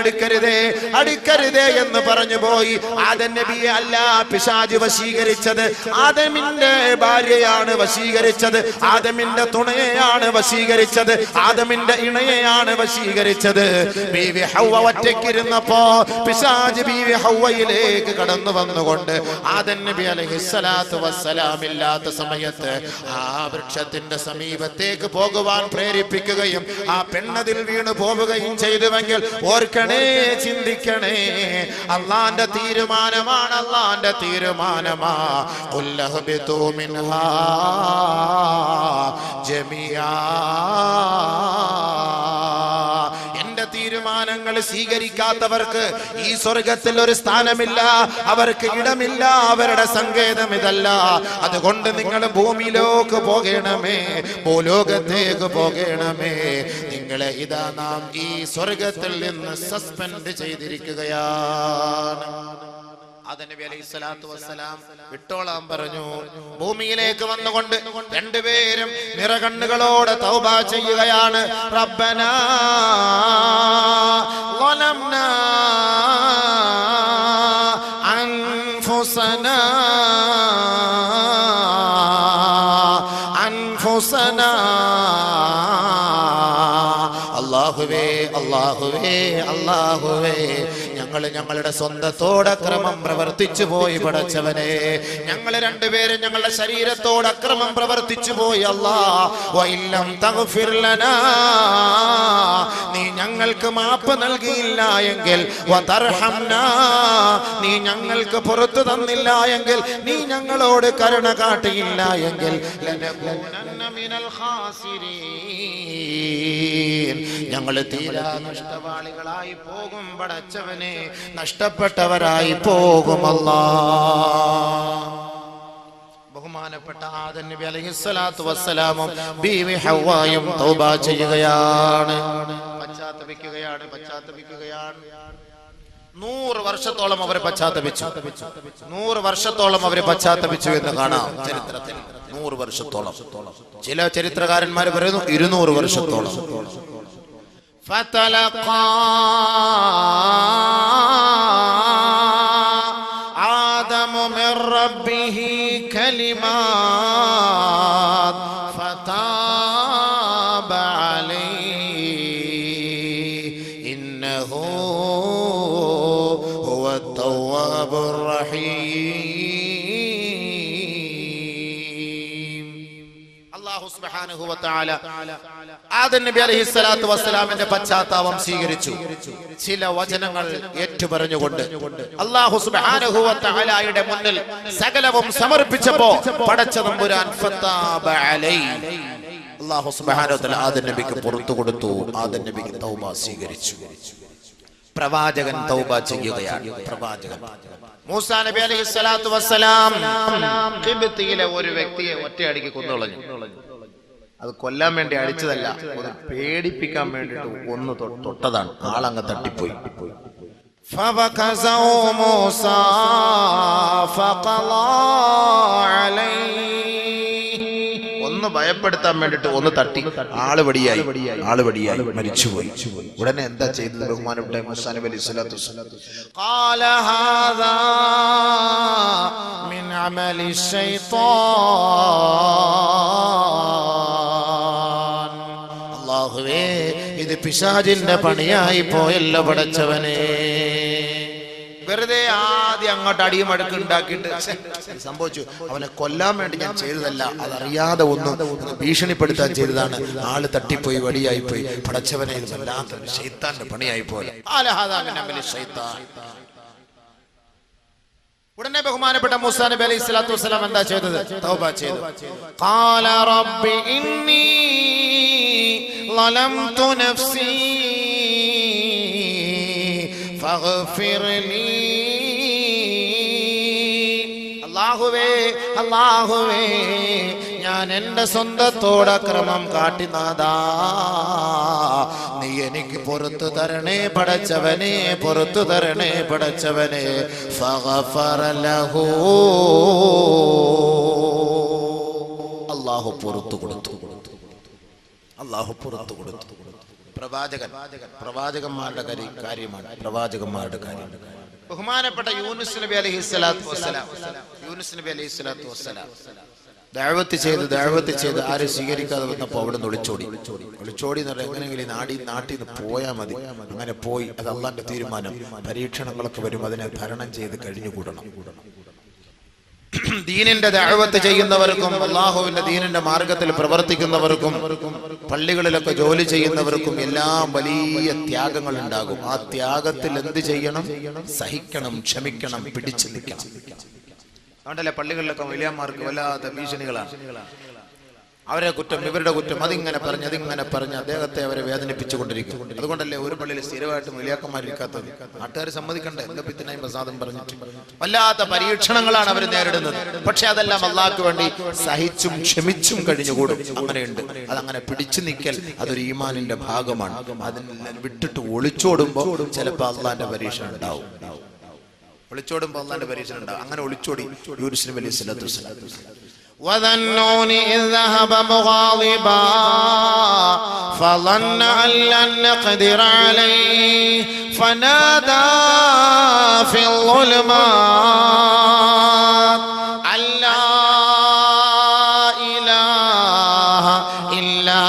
അടുക്കരുതേ എന്ന് പറഞ്ഞു പോയി. ആദം നബിയെ അല്ല പിശാച് വശീകരിച്ചത്, ആദമിന്റെ ഭാര്യയാണ് വശീകരിച്ചത്, ആദമിന്റെ തുണയെയാണ് വശീകരിച്ചത്, ആദമിന്റെ ഇണയെയാണ് വശീകരിച്ചത്. ബീവി ഹവ്വ ഒറ്റയ്ക്കിരുന്നപ്പോ പിശാച് ബീവി ഹവ്വയിലേക്ക് കടന്നു വന്നുകൊണ്ട് ആദം നബി അലൈഹിസ്സലാത്തു വസ്സലാം ഇല്ലാത്ത സമയത്ത് ആ വൃക്ഷത്തിന്റെ സമീപത്തേക്ക് പോകുവാൻ പ്രേരിപ്പിക്കുകയും ആ പെണ്ണതിൽ വീണു പോവുകയും ചെയ്തുവെങ്കിൽ ഓർക്കണേ, ചിന്തിക്കണേ, അള്ളാന്റെ തീരുമാനമാണ്, അള്ളാന്റെ തീരുമാനമാ. ഖുല്ലഹ്ബിതു മിൻഹാ ജമിആ. എന്റെ തീരുമാനങ്ങൾ സ്വീകരിക്കാത്തവർക്ക് ഈ സ്വർഗത്തിൽ ഒരു സ്ഥാനമില്ല, അവർക്ക് ഇടമില്ല, അവരുടെ സങ്കേതം ഇതല്ല. അതുകൊണ്ട് നിങ്ങൾ ഭൂമിയിലേക്ക് പോകണമേ, ഭൂലോകത്തേക്ക് പോകണമേ. നിങ്ങളെ ഇതാ നാം ഈ സ്വർഗത്തിൽ നിന്ന് സസ്പെൻഡ് ചെയ്തിരിക്കുകയാണ്. ആദം നബി അലൈഹിസ്സലാത്തു വസ്സലാം വിട്ടോളാൻ പറഞ്ഞു. ഭൂമിയിലേക്ക് വന്നുകൊണ്ട് രണ്ടുപേരും നിറകണ്ണുകളോടെ തൗബ ചെയ്യുകയാണ്. റബ്ബനാ ളലംനാ അൻഫുസനാ അല്ലാഹുവേ ഞങ്ങളുടെ സ്വന്തത്തോട് അക്രമം പ്രവർത്തിച്ചു പോയി പടച്ചവനെ. ഞങ്ങൾ രണ്ടുപേരും ഞങ്ങളുടെ ശരീരത്തോട് അക്രമം പ്രവർത്തിച്ചു പോയി. വഇല്ലം തഗ്ഫിർ ലനാ, നീ ഞങ്ങൾക്ക് മാപ്പ് നൽകിയില്ല എങ്കിൽ, വതർഹംനാ, നീ ഞങ്ങൾക്ക് പുറത്തു തന്നില്ല എങ്കിൽ, നീ ഞങ്ങളോട് കരുണ കാട്ടിയില്ല എങ്കിൽ, ലനകൂനന്ന മിനൽ ഖാസിരീൻ, ഞങ്ങൾ തീരാ നഷ്ടവാളികളായി പോകും പടച്ചവനെ, നഷ്ടപ്പെട്ടവരായി പോകും അല്ലാഹ്. ബഹുമാനപ്പെട്ട ആദം നബി അലൈഹിസ്സലാത്തു വസ്സലാമും ബീവി ഹവ്വായും തൗബ ചെയ്യുകയാണ്, പശ്ചാത്തപിക്കുകയാണ്. 100 വർഷത്തോളം അവർ പശ്ചാത്തപിച്ചു. 100 വർഷത്തോളം അവർ പശ്ചാത്തപിച്ചു എന്ന് കാണാം ചരിത്രത്തിൽ. 100 വർഷത്തോളം. ചില ചരിത്രകാരന്മാർ പറയുന്നു 200 വർഷത്തോളം. ഫതലഖാ ആദമു മിർ റബ്ബിഹി കലിമാത് ഫതാബ അലൈഹി ഇന്നഹു ഹുവത് തവ്വാബുർ റഹീം. അല്ലാഹു സുബ്ഹാനഹു വ തആല ആദം നബി അലൈഹിസ്സലാത്തു വസ്സലാമിന്റെ പശ്ചാത്താപം സ്വീകരിച്ചു. ചില വചനങ്ങൾ ഏറ്റുപറഞ്ഞുകൊണ്ട് അല്ലാഹു സുബ്ഹാനഹു വ തആലയുടെ മുന്നിൽ സകലവും സമർപ്പിച്ചപ്പോൾ പടച്ച തമ്പുരാൻ ഫതാബ അലൈഹി, അല്ലാഹു സുബ്ഹാനഹു വ തആല ആദം നബിക്ക് പുറത്തു കൊടുത്തു. ആദം നബിക്ക് തൗബ സ്വീകരിച്ചു. പ്രവാചകൻ തൗബ ചെയ്യുകയാണ്. പ്രവാചകൻ മൂസാ നബി അലൈഹിസ്സലാത്തു വസ്സലാം ഖിബ്തിയിലെ ഒരു വ്യക്തിയെ ഒറ്റയടിക്ക് കൊന്നുകളഞ്ഞു. അത് കൊല്ലാൻ വേണ്ടി അടിച്ചതല്ല, ഒന്ന് പേടിപ്പിക്കാൻ വേണ്ടിട്ട് ഒന്ന് തൊട്ടതാണ്. ആളങ്ങ് തട്ടിപ്പോയി. ഒന്ന് ഭയപ്പെടുത്താൻ വേണ്ടിട്ട് ഒന്ന് തട്ടി, ആള് വടിയായി മരിച്ചുപോയി. ഉടനെ എന്താ ചെയ്തത്? ബഹുമാനപ്പെട്ട മൂസാ നബി അലൈഹിസ്സലാത്തു വസ്സലാം ഖാല ഹാദാ മിൻ അമലി ശൈത്താൻ, ഇത് പിശാചിന്റെ പണിയായി പോയല്ലോ പടച്ചവനെ. വെറുതെ ആദ്യം അങ്ങോട്ട് അടിയും അടുക്ക് ഉണ്ടാക്കിയിട്ട് സംഭവിച്ചു, അവനെ കൊല്ലാൻ വേണ്ടി ഞാൻ ചെയ്തതല്ല, അതറിയാതെ ഒന്ന് ഭീഷണിപ്പെടുത്താൻ ചെയ്തതാണ്, ആള് തട്ടിപ്പോയി വടിയായി പോയി, പടച്ചവനെ ഇത് വല്ലാത്ത ശൈത്താന്റെ പണിയായി പോലെ. ഉടനെ ബഹുമാനപ്പെട്ട മൂസാ നബി അലൈഹി സ്വലാത്തു വസ്സലാം എന്താ ചെയ്തത്? തൗബ ചെയ്തു. ഖാല റബ്ബി ഇന്നി ളലംതു നഫ്സി ഫഗ്ഫിർ ലീ. അല്ലാഹുവേ അല്ലാഹുവേ, ഞാൻ എൻ്റെ സ്വന്തത്തോട് അക്രമം കാട്ടി നാഥാ, നീ എനിക്ക് പുറത്തു തരണേ പടച്ചവനെ, പുറത്തു തരണേ പടച്ചവനെ. ഫഗഫറ ലഹു, അല്ലാഹു പുറത്തു കൊടുത്തു, അല്ലാഹു പുറത്തു കൊടുത്തു. പ്രവാചകന്മാരുടെ കാര്യമാണ്, പ്രവാചകന്മാരുടെ കാര്യം. ബഹുമാനപ്പെട്ട യൂനുസ് നബി അലൈഹിസ്സലാത്തു വസ്സലാം, യൂനുസ് നബി അലൈഹിസ്സലാത്തു വസ്സലാം ദഅവത്ത് ചെയ്ത് ആരും സ്വീകരിക്കാതെ വന്നപ്പോൾ അവിടെ നിന്ന് ഒളിച്ചോടി എന്ന് പറഞ്ഞാൽ എങ്ങനെയെങ്കിലും നാട്ടിൽ നിന്ന് പോയാൽ മതി. അങ്ങനെ പോയി. അത് അള്ളാന്റെ തീരുമാനം. പരീക്ഷണങ്ങളൊക്കെ വരും, അതിനെ തരണം ചെയ്ത് കഴിഞ്ഞുകൂടണം. ദീനിന്റെ ദഅവത്ത് ചെയ്യുന്നവർക്കും അല്ലാഹുവിന്റെ ദീനിന്റെ മാർഗത്തിൽ പ്രവർത്തിക്കുന്നവർക്കും പള്ളികളിലൊക്കെ ജോലി ചെയ്യുന്നവർക്കും എല്ലാം വലിയ ത്യാഗങ്ങൾ ഉണ്ടാകും. ആ ത്യാഗത്തിൽ എന്ത് ചെയ്യണം? സഹിക്കണം, ക്ഷമിക്കണം, പിടിച്ചു നിൽക്കണം. അതുകൊണ്ടല്ലേ പള്ളികളിലൊക്കെ വലിയമാർക്ക് വല്ലാത്ത ഭീഷണികളാണ്. അവരെ കുറ്റം, ഇവരുടെ കുറ്റം, അതിങ്ങനെ പറഞ്ഞ് അദ്ദേഹത്തെ അവരെ വേദനിപ്പിച്ചുകൊണ്ടിരിക്കും. അതുകൊണ്ടല്ലേ ഒരു പള്ളിയിൽ സ്ഥിരമായിട്ട് വലിയാക്കന്മാരിക്കാത്തത്. നാട്ടുകാർ സമ്മതിക്കണ്ടേ? എന്താ പിത്തനായും പ്രസാദം പറഞ്ഞിട്ട് വല്ലാത്ത പരീക്ഷണങ്ങളാണ് അവർ നേരിടുന്നത്. പക്ഷെ അതെല്ലാം അള്ളാഹ്ക്ക് വേണ്ടി സഹിച്ചും ക്ഷമിച്ചും കഴിഞ്ഞുകൂടും. അങ്ങനെയുണ്ട്. അതങ്ങനെ പിടിച്ചു നിൽക്കൽ അതൊരു ഈമാനിന്റെ ഭാഗമാണ്. അതിനെ വിട്ടിട്ട് ഒളിച്ചോടുമ്പോ ചിലപ്പോൾ അള്ളാന്റെ പരീക്ഷ ഉണ്ടാവും. ഒളിച്ചോടുമ്പോ അള്ളാന്റെ പരീക്ഷ ഉണ്ടാവും. അങ്ങനെ ഒളിച്ചോടി യൂനുസ് നബി അലൈഹി സ്വലാത്തു വസ്സലാം. وَذَنُّونِ إِذْ ذَهَبَ مُغَاضِبًا فَظَنَّ أَن لَّن نَّقْدِرَ عَلَيْهِ فَنَادَىٰ فِي الظُّلُمَاتِ أَن لَّا إِلَٰهَ إِلَّا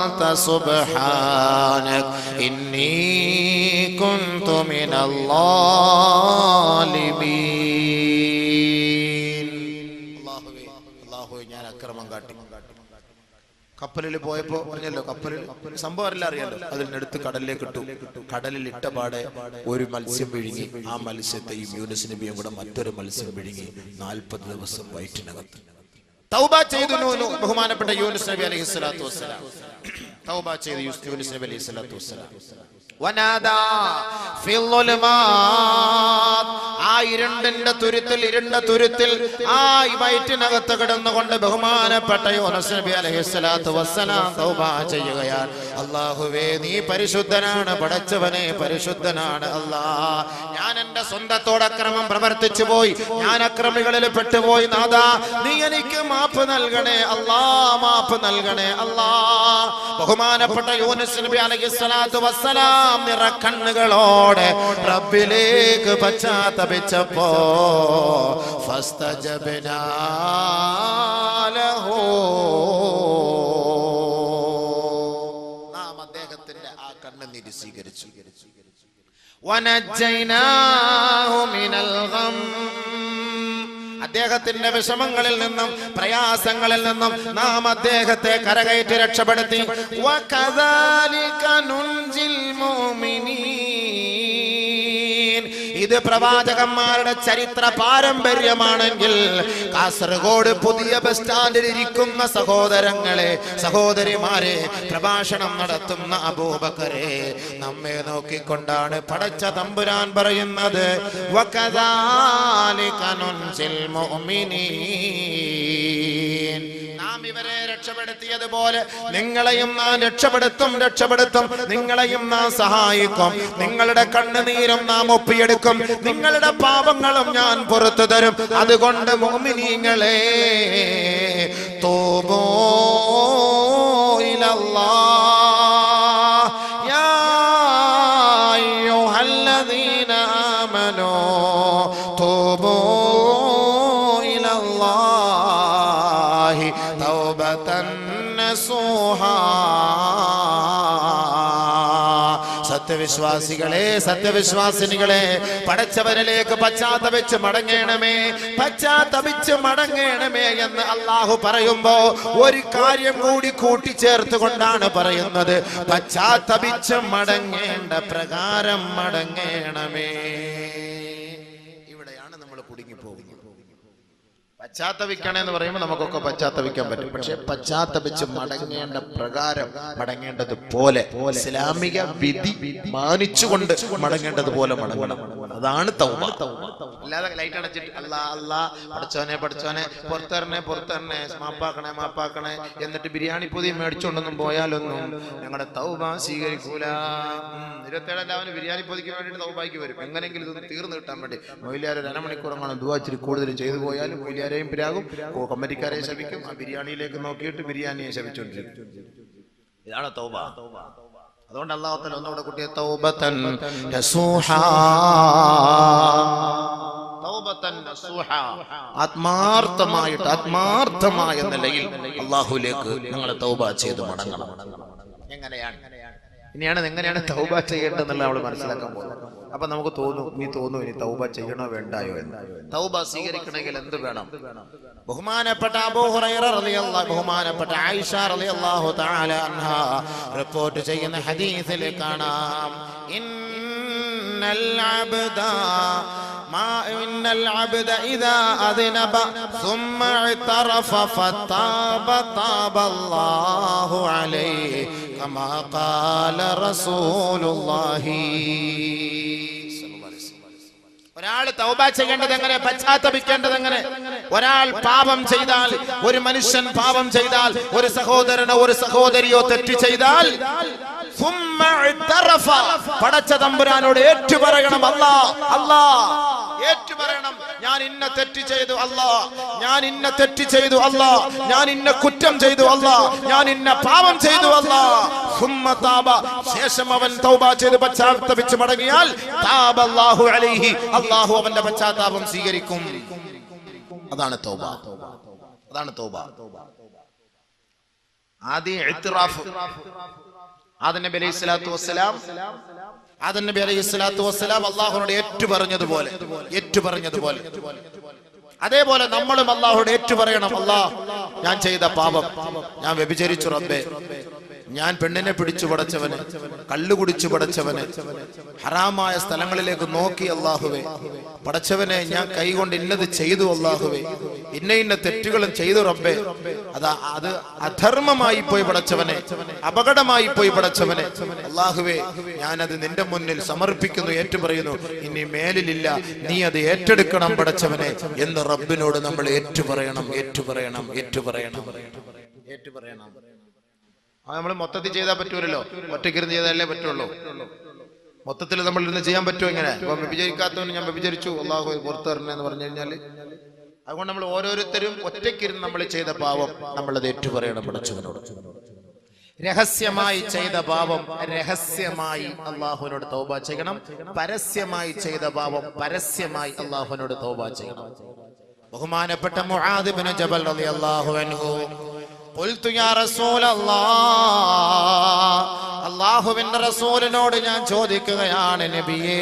أَنتَ سُبْحَانَكَ إِنِّي كُنتُ مِنَ الظَّالِمِينَ. കപ്പലിൽ പോയപ്പോ പറഞ്ഞല്ലോ, കപ്പലിൽ സംഭവം എല്ലാം അറിയാലോ. അതിനെടുത്ത് കടലിലേക്ക് ഇട്ടു. കടലിൽ ഇട്ട പാടെ ഒരു മത്സ്യം വിഴുങ്ങി. ആ മത്സ്യത്തെയും യൂനുസ് നബിയും കൂടെ മറ്റൊരു മത്സ്യം വിഴുങ്ങി. 40 ദിവസം വയറ്റിനകത്ത്. തൗബ ചെയ്തു ബഹുമാനപ്പെട്ട യൂനുസ് നബി അലൈഹി സ്വലാത്തു വസ്സലാം. തൗബ ചെയ്തു യൂനുസ് നബി അലൈഹി സ്വലാത്തു വസ്സലാം. വനാദാ ഫിൽ ളുലുമാത്, ആ ഇരുണ്ട തുരുത്തിൽ ആ വയറ്റിനകത്ത് കിടന്നുകൊണ്ട് ബഹുമാനപ്പെട്ട യൂനുസ് നബി അലൈഹി സ്വലാത്തു വസ്സലാം തൗബ ചെയ്യുകയാണ്. അല്ലാഹുവേ, നീ പരിശുദ്ധനാണ് പടച്ചവനെ, പരിശുദ്ധനാണ് അല്ലാഹ്. ഞാൻ എൻ്റെ സ്വന്തത്തോട് അക്രമം പ്രവർത്തിച്ചു പോയി, ഞാൻ അക്രമികളിൽ പെട്ടുപോയി. നാഥാ, നീ എനിക്ക് മാപ്പ് നൽകണേ അല്ലാഹ്, മാപ്പ് നൽകണേ അല്ലാഹ്. ബഹുമാനപ്പെട്ട യൂനുസ് നബി അലൈഹി സ്വലാത്തു വസ്സലാം നിറക്കണ്ണുകളോടെ റബ്ബിലേക്ക് പശ്ചാത്തപിച്ചപ്പോ ഫസ്തജബ്നാ ലഹു, നാം അദ്ദേഹത്തിന്റെ ആ കണ്ണുനീര് സ്വീകരിച്ചു. വനജ്ജൈനാഹു മിനൽ ഗം, അദ്ദേഹത്തിന്റെ വിഷമങ്ങളിൽ നിന്നും പ്രയാസങ്ങളിൽ നിന്നും നാം അദ്ദേഹത്തെ കരകയറ്റി രക്ഷപ്പെടുത്തി. വകദാലിക നുൻജിൽ മുഅ്മിനീൻ, ഇത് പ്രവാചകന്മാരുടെ ചരിത്ര പാരമ്പര്യമാണെങ്കിൽ കാസർഗോഡ് പുതിയ ബസ് സ്റ്റാൻഡിൽ ഇരിക്കുന്ന സഹോദരങ്ങളെ, സഹോദരിമാരെ, പ്രഭാഷണം നടത്തുന്ന അബൂബക്കറെ, നമ്മെ നോക്കിക്കൊണ്ടാണ് പടച്ച തമ്പുരാൻ പറയുന്നത് വകദാലിക നുൻജിൽ മുഅ്മിനീൻ, നാം ഇവരെ രക്ഷപ്പെടുത്തിയതുപോലെ നിങ്ങളെയും നാം രക്ഷപ്പെടുത്തും, നിങ്ങളെയും നാം സഹായിക്കും. നിങ്ങളുടെ കണ്ണുനീരും നാം ഒപ്പിയെടുക്കും, നിങ്ങളുടെ പാപങ്ങളും ഞാൻ പുറത്തു തരും. അതുകൊണ്ട് മുഅ്മിനീങ്ങളെ, തൂബൂ ഇലല്ലാഹ് യാ അയ്യുഹല്ലദീന ആമനൂ തൂബൂ ഇലല്ലാഹി തൗബതൻ നസൂഹ. സത്യവിശ്വാസികളെ, സത്യവിശ്വാസിനികളെ, പടച്ചവനിലേക്ക് പശ്ചാത്തപിച്ച് മടങ്ങണമേ, പശ്ചാത്തപിച്ച് മടങ്ങണമേ എന്ന് അള്ളാഹു പറയുമ്പോ ഒരു കാര്യം കൂടി കൂട്ടിച്ചേർത്തുകൊണ്ടാണ് പറയുന്നത്, പശ്ചാത്തപിച്ച് മടങ്ങേണ്ട പ്രകാരം മടങ്ങണമേ. ഇവിടെയാണ് നമ്മൾ കുടുങ്ങിപ്പോകുന്നത്. പശ്ചാത്തപിക്കണമെന്ന് പറയുമ്പോൾ നമുക്കൊക്കെ പശ്ചാത്തപിക്കാൻ പറ്റും. പക്ഷെ പശ്ചാത്തപിച്ച് മടങ്ങേണ്ട പ്രകാരം മടങ്ങേണ്ടത് പോലെ, ഇസ്ലാമിക വിധി മാനിച്ചുകൊണ്ട് മടങ്ങേണ്ടത് പോലെ മടങ്ങണം. അതാണ് തൗബ. അല്ലാതെ ലൈറ്റ് അടച്ചിട്ട് അല്ലാ പഠിച്ചോനെ പുറത്തരണേ മാപ്പാക്കണേ എന്നിട്ട് ബിരിയാണി പൊതി മേടിച്ചോണ്ടൊന്നും പോയാലൊന്നും ഞങ്ങളുടെ തൗബ സ്വീകരിക്കൂല. 27 ബിരിയാണി പൊതിക്ക് വേണ്ടിയിട്ട് തൗബായ്ക്ക് വരും. എങ്ങനെയെങ്കിലും ഇതൊന്ന് തീർന്നു കിട്ടാൻ വേണ്ടി മൊയ്ലിയാർ ഒരു അരമണിക്കൂറങ്ങാണ് ദുആ ഇച്ചിരി കൂടുതൽ ചെയ്തു പോയാലും മൊയ്ലിയാരെയും പിരാകും, കമ്മിറ്റിക്കാരെ ശപിക്കും. ആ ബിരിയാണിയിലേക്ക് നോക്കിയിട്ട് ബിരിയാണിയെ ശപിച്ചോണ്ടിരിക്കും. ഇതാണ് തൗബ. അതുകൊണ്ട് അല്ലാഹു തആല ഒന്നുകൂടെ കുട്ടിയെ തൗബതൻ നസൂഹാ, തൗബതൻ നസൂഹാ, ആത്മാർത്ഥമായ നിലയിൽ അല്ലാഹുവിലേക്ക് നിങ്ങൾ തൗബ ചെയ്ത് മടങ്ങണം. എങ്ങനെയാണ് തൗബ ചെയ്യേണ്ടതെന്നുള്ള നമ്മൾ മനസ്സിലാക്കാൻ പോകുന്നത്. അപ്പൊ നമുക്ക് തോന്നും ഇനി തൗബ ചെയ്യണോ വേണ്ടായോ എന്ന്. തൗബ സ്വീകരിക്കണമെങ്കിൽ എന്ത് വേണം? ബഹുമാനപ്പെട്ട അബൂ ഹുറൈറ റളിയല്ലാഹു, ബഹുമാനപ്പെട്ട ആയിഷ റളിയല്ലാഹു തആല അൻഹ റിപ്പോർട്ട് ചെയ്യുന്ന ഹദീസിൽ കാണാം, ഇന്നൽ അബ്ദ ഇദാ അദ്നബ ثم اعترف فتاب تاب الله عليه كما قال رسول الله. ഒരാൾ തൗബ ചെയ്യേണ്ടത് എങ്ങനെ, പശ്ചാത്തപിക്കേണ്ടത് എങ്ങനെ? ഒരാൾ പാപം ചെയ്താൽ, ഒരു മനുഷ്യൻ പാപം ചെയ്താൽ, ഒരു സഹോദരനോ ഒരു സഹോദരിയോ തെറ്റ് ചെയ്താൽ, പടച്ച തമ്പുരാനോട് ഏറ്റുപറയണം. അല്ലാ ഏറ്റുപറയണം, ഞാൻ ഇന്ന തെറ്റ് ചെയ്തു അല്ലാ, ഞാൻ ഇന്ന തെറ്റ് ചെയ്തു അല്ലാ, ഞാൻ ഇന്ന കുറ്റം ചെയ്തു അല്ലാ, ഞാൻ ഇന്ന പാപം ചെയ്തു അല്ലാ. ശേഷം അവൻ തൗബ ചെയ്ത് പശ്ചാത്തപിച്ച് മടങ്ങിയാൽ താബല്ലാഹു അലൈഹി, അല്ലാഹു അവന്റെ പശ്ചാത്താപം സ്വീകരിക്കും. അതാണ് തൗബ. ആദ്യ ഇഅ്തിറാഫ്. ആദം നബി അലൈഹി സ്വലാത്തു വസ്സലാം അല്ലാഹുവോട് ഏറ്റുപറഞ്ഞതുപോലെ അതേപോലെ നമ്മളും അല്ലാഹുവോട് ഏറ്റുപറയണം. അല്ലാഹ്, ഞാൻ ചെയ്ത പാപം, ഞാൻ വ്യഭിചരിച്ചു റബ്ബേ, ഞാൻ പെണ്ണിനെ പിടിച്ചു പടച്ചവന്, കള്ളു കുടിച്ചു പടച്ചവന്, ഹറാമായ സ്ഥലങ്ങളിലേക്ക് നോക്കി അല്ലാഹുവേ പടച്ചവനെ, ഞാൻ കൈകൊണ്ട് ഇന്നത് ചെയ്തു അല്ലാഹുവേ, ഇന്ന തെറ്റുകളും ചെയ്തു റബ്ബേ, അത് അധർമ്മമായി പോയി പടച്ചവനെ, അപകടമായി പോയി പടച്ചവനെ, അല്ലാഹുവേ ഞാനത് നിന്റെ മുന്നിൽ സമർപ്പിക്കുന്നു, ഏറ്റുപറയുന്നു, ഇനി മേലിലില്ല, നീ അത് ഏറ്റെടുക്കണം പടച്ചവനെ എന്ന് റബ്ബിനോട് നമ്മൾ ഏറ്റുപറയണം. നമ്മൾ മൊത്തത്തിൽ ചെയ്താൽ പറ്റൂലല്ലോ, ഒറ്റയ്ക്കിരുന്ന് ചെയ്താലേ പറ്റുള്ളൂ. മൊത്തത്തിൽ നമ്മൾ ഇരുന്ന് ചെയ്യാൻ പറ്റുമോ? ഇങ്ങനെ ഇപ്പം വ്യഭിചരിക്കാത്തവന് ഞാൻ വ്യഭിചരിച്ചു അല്ലാഹു പുറത്തു തരണേ എന്ന് പറഞ്ഞു കഴിഞ്ഞാല്, അതുകൊണ്ട് നമ്മൾ ഓരോരുത്തരും ഒറ്റയ്ക്കിരുന്ന് നമ്മൾ ചെയ്ത പാപം നമ്മളത് ഏറ്റുപറയണം പടച്ചവനോട്. രഹസ്യമായി ചെയ്ത പാപം രഹസ്യമായി അല്ലാഹുവിനോട് തൗബ ചെയ്യണം. പരസ്യമായി ചെയ്ത പാപം പരസ്യമായി അല്ലാഹുവിനോട് തൗബ ചെയ്യണം. ബഹുമാനപ്പെട്ട മുആദ് ഇബ്നു ജബൽ റളിയല്ലാഹു അൻഹു, ഖുൽതു യാ റസൂലല്ലാഹ്, അല്ലാഹുവിന്റെ റസൂലിനോട് ഞാൻ ചോദിക്കുകയാണ്, നബിയേ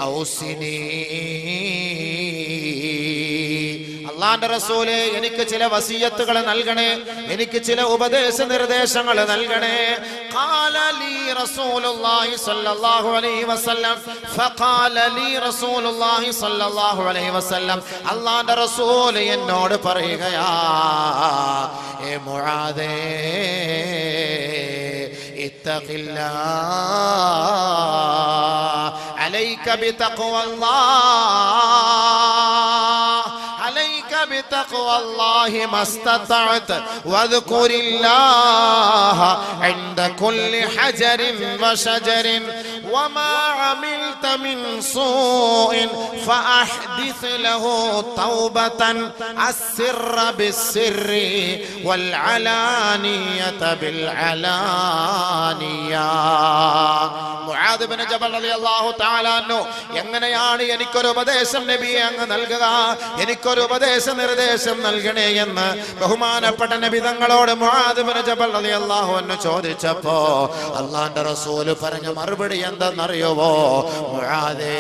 ഔസിനി, അല്ലാഹുവിന്റെ റസൂലേ എനിക്ക് ചില വസിയത്തുകൾ നൽകണേ, എനിക്ക് ചില ഉപദേശ നിർദ്ദേശങ്ങൾ നൽകണേ. ഖാല ലി റസൂലുള്ളാഹി സ്വല്ലല്ലാഹു അലൈഹി വസല്ലം, ഫഖാല ലി റസൂലുള്ളാഹി സ്വല്ലല്ലാഹു അലൈഹി വസല്ലം, അല്ലാഹുവിന്റെ റസൂൽ എന്നോട് പറയുകയാ, ഏ മുആദേ ഇത്തഖില്ലാഹ്, അലൈക ബിതഖ്വല്ലാഹ്, عليك بتقوى الله ما استطعت واذكر الله عند كل حجر وشجر وما عملت من سوء فأحدث له توبة السر بالسر والعلانية بالعلانية. മുആദ് ഇബ്നു ജബൽ റളിയല്ലാഹു തആല അൻഹു, എങ്ങനെയാണ് എനിക്കൊരു ഉപദേശം നബിയെ അങ്ങ് നൽകുക, എനിക്കൊരു ഉപദേശ നിർദ്ദേശം നൽകണേ എന്ന് ബഹുമാനപ്പെട്ട നബി തങ്ങളോട് മുആദ് ഇബ്നു ജബൽ റളിയല്ലാഹു അൻഹു ചോദിച്ചപ്പോ അല്ലാഹുവിന്റെ റസൂൽ പറഞ്ഞ മറുപടി എന്തെന്നറിയുവോ? മുആദേ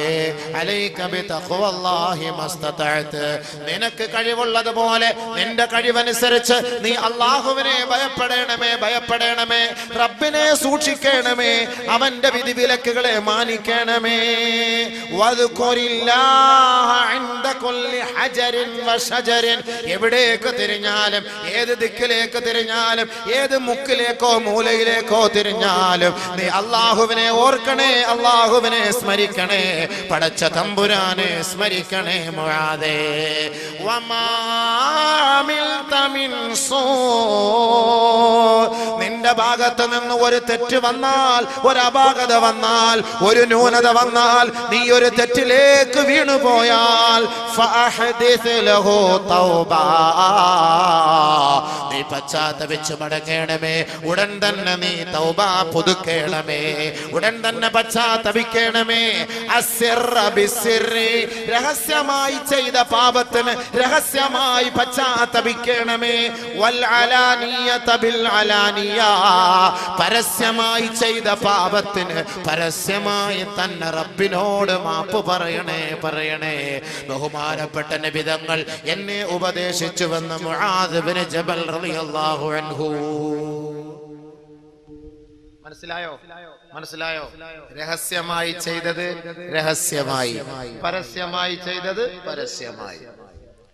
അലൈക ബിതഖ്വല്ലാഹി മസ്തതഅത്, നിനക്ക് കഴിവുള്ളതുപോലെ നിന്റെ കഴിവനുസരിച്ച് നീ അല്ലാഹുവിനെ ഭയപ്പെടണമേ, ഭയപ്പെടണമേ, റബ്ബിനെ സൂക്ഷിക്കണമേ, അവന്റെ വിധിവിലക്കുകളെ മാനിക്കണമേ. വദ്കുരില്ലാഹ ഇൻദ കുല്ലി ഹജരിൻ വശജരിൻ, എവിടേക്ക് തിരിഞ്ഞാലും, ഏത് ദിക്കിലേക്ക് തിരിഞ്ഞാലും, ഏത് മുക്കിലേക്കോ മൂലയിലേക്കോ തിരിഞ്ഞാലും നീ അല്ലാഹുവിനെ ഓർക്കണേ, അല്ലാഹുവിനെ സ്മരിക്കണേ, പടച്ച തമ്പുരാനെ സ്മരിക്കണേ. മുആദേ വമാ അമിൽത മിൻ സൂ, നിന്റെ ഭാഗത്ത് നിന്ന് ഒരു തെറ്റ് വന്നാൽ, ഒരു അപാകത വന്നാൽ, ഒരു ന്യൂനത വന്നാൽ, നീ ഒരു തെറ്റിലേക്ക് വീണുപോയാൽ ഫഅഹ്ദിസ് ലഹു തൗബാ, നീ പശ്ചാത്തപിച്ച് മടങ്ങണമേ, ഉടൻ തന്നെ നീ തൗബ പുതുക്കേണമേ, ഉടൻ തന്നെ പശ്ചാത്തപിക്കണമേ. അസ്സിർറ ബിസ്സിർരി, രഹസ്യമായി ചെയ്ത പാപത്തിന് രഹസ്യമായി പശ്ചാത്തപിക്കണമേ. വൽ അലാനിയത ബിൽ അലാനിയ, പരസ്യമായി ചെയ്ത പാപത്തിന് പരസ്യമായി തന്നെ റബ്ബിനോട് മാപ്പ് പറയണേ, പറയണേ. ബഹുമാനപ്പെട്ട നബി തങ്ങൾ എന്നെ ഉപദേശിച്ചുവെന്ന് മുആദ് ഇബ്നു ജബൽ റളിയല്ലാഹു അൻഹു. മനസ്സിലായോ? മനസ്സിലായോ? രഹസ്യമായി ചെയ്തത് രഹസ്യമായി, പരസ്യമായി ചെയ്തത് പരസ്യമായി.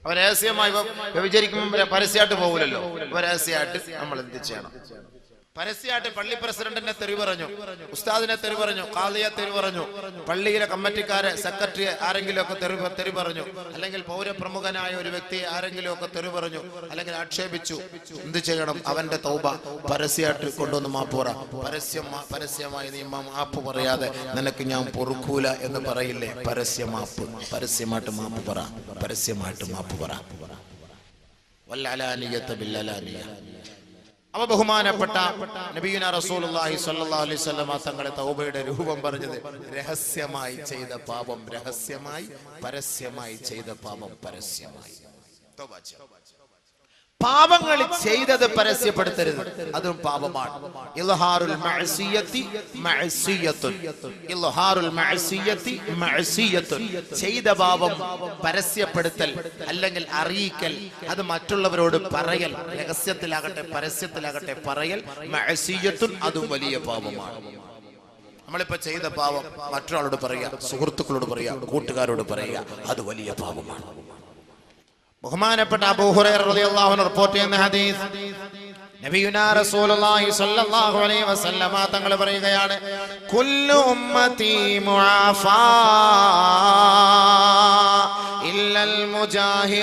അവ രഹസ്യമായി വ്യഭിചരിക്കുമ്പോൾ പരസ്യമായിട്ട് പോകില്ലല്ലോ. രഹസ്യമായിട്ട് നമ്മൾ എന്ത് ചെയ്യണം? പരസ്യമായിട്ട് പള്ളി പ്രസിഡന്റിനെ തെറി പറഞ്ഞു, ഉസ്താദിനെ തെറി പറഞ്ഞു, ഖാദിയെ തെറി പറഞ്ഞു, പള്ളിയിലെ കമ്മിറ്റിക്കാരെ, സെക്രട്ടറി ആരെങ്കിലും ഒക്കെ തെറി പറഞ്ഞു, അല്ലെങ്കിൽ പൗരപ്രമുഖനായ ഒരു വ്യക്തിയെ ആരെങ്കിലും ഒക്കെ തെറി പറഞ്ഞു, അല്ലെങ്കിൽ ആക്ഷേപിച്ചു. എന്ത് ചെയ്യണം? അവന്റെ തൗബ പരസ്യമായിട്ട് കൊണ്ടുവന്ന് മാപ്പ് പറ. പരസ്യമായി നീ മാപ്പ് പറയാതെ നിനക്ക് ഞാൻ പൊറുക്കൂല എന്ന് പറയില്ലേ? പരസ്യമാപ്പ്, പരസ്യമായിട്ട് മാപ്പ് പറ, പരസ്യമായിട്ട് മാപ്പ് പറ. വല്ലലാനിയത ബില്ലലാനിയ. അവ ബഹുമാനപ്പെട്ട നബിയുനാ റസൂലുള്ളാഹി സ്വല്ലല്ലാഹു അലൈഹി വസല്ലം തങ്ങളുടെ തൗബയുടെ രൂപം പറഞ്ഞത് രഹസ്യമായി ചെയ്ത പാപം രഹസ്യമായി, പരസ്യമായി ചെയ്ത പാപം പരസ്യമായി. തൗബ ചെയ്യണം. പാപങ്ങൾ ചെയ്തത് പരസ്യപ്പെടുത്തരുത്, അതും പാപമാണ്. ഇൽഹാറുൽ മഅസിയത്തി മഅസിയത്തുൻ, ഇൽഹാറുൽ മഅസിയത്തി മഅസിയത്തുൻ. ചെയ്ത പാപം പരസ്യപ്പെടുത്തൽ അല്ലെങ്കിൽ അറിയിക്കൽ, അത് മറ്റുള്ളവരോട് പറയൽ, രഹസ്യത്തിലാകട്ടെ പരസ്യത്തിലാകട്ടെ പറയൽ, മഅസിയത്തുൻ, അതും വലിയ പാപമാണ്. നമ്മളിപ്പോ ചെയ്ത പാപം മറ്റൊരാളോട് പറയുക, സുഹൃത്തുക്കളോട് പറയുക, കൂട്ടുകാരോട് പറയുക, അത് വലിയ പാപമാണ്. ബഹുമാനപ്പെട്ട അബൂ ഹുറൈറ റളിയല്ലാഹു അൻഹു റിപ്പോർട്ട് ചെയ്യുന്ന ഹദീസ്, നബിയുനാ റസൂലുള്ളാഹി സ്വല്ലല്ലാഹു അലൈഹി വസല്ലമ തങ്ങൾ പറയുകയാണ്, കുല്ലു ഉമ്മത്തി മുആഫാ ഇല്ലൽ മുജാഹിറൂൻ.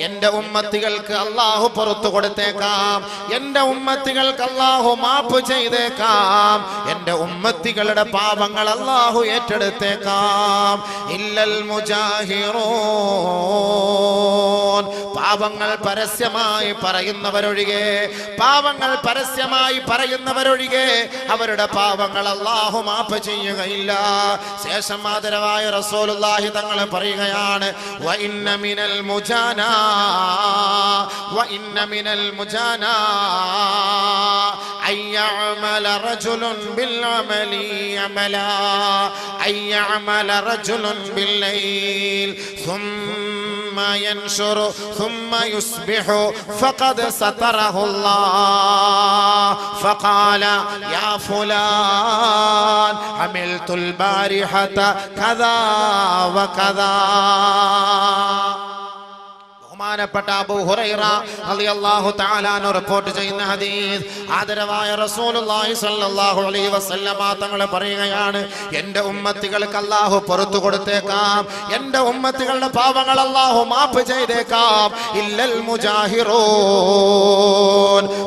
എന്റെ ഉമ്മത്തികൾക്ക് അല്ലാഹു പുറത്തു കൊടുത്തേക്കാം, എന്റെ ഉമ്മത്തികൾക്ക് അല്ലാഹു മാപ്പ് ചെയ്തേക്കാം, എന്റെ ഉമ്മത്തികളുടെ പാപങ്ങൾ അല്ലാഹു ഏറ്റെടുത്തേക്കാം. ഇല്ലൽ മുജാഹിറൂൻ, പാപങ്ങൾ പരസ്യമായി പറയുന്നവരൊഴികെ, പാപങ്ങൾ പരസ്യമായി പറയുന്നവരൊഴികെ അവരുടെ പാപങ്ങൾ അല്ലാഹു മാപ്പ് ചെയ്യുകയില്ല. ശേഷം ആദരവായ റസൂലുള്ളാഹി തങ്ങൾ പറയുകയാണ്, വ ഇന്ന മിനൽ മുജാനാ وإن من المجانا أن يعمل رجل بالعمل عملا، أن يعمل رجل بالليل ثم ينشر ثم يصبح فقد ستره الله فقال يا فلان عملت البارحة كذا وكذا. ബഹുമാനപ്പെട്ട അബൂ ഹുറൈറ റളിയല്ലാഹു തആല അൻഹു റിപ്പോർട്ട് ചെയ്യുന്ന ഹദീസ്, ആദരവായ റസൂലുള്ളാഹി സ്വല്ലല്ലാഹു അലൈഹി വസല്ലമ തങ്ങൾ പറയുകയാണ്, എൻ്റെ ഉമ്മത്തികൾക്ക് അല്ലാഹു പുറത്തു കൊടുത്തേക്കാം, എൻ്റെ ഉമ്മത്തികളുടെ പാപങ്ങൾ അല്ലാഹു മാപ്പ് ചെയ്തേക്കാം. ഇല്ലൽ മുജാഹിറൂൻ,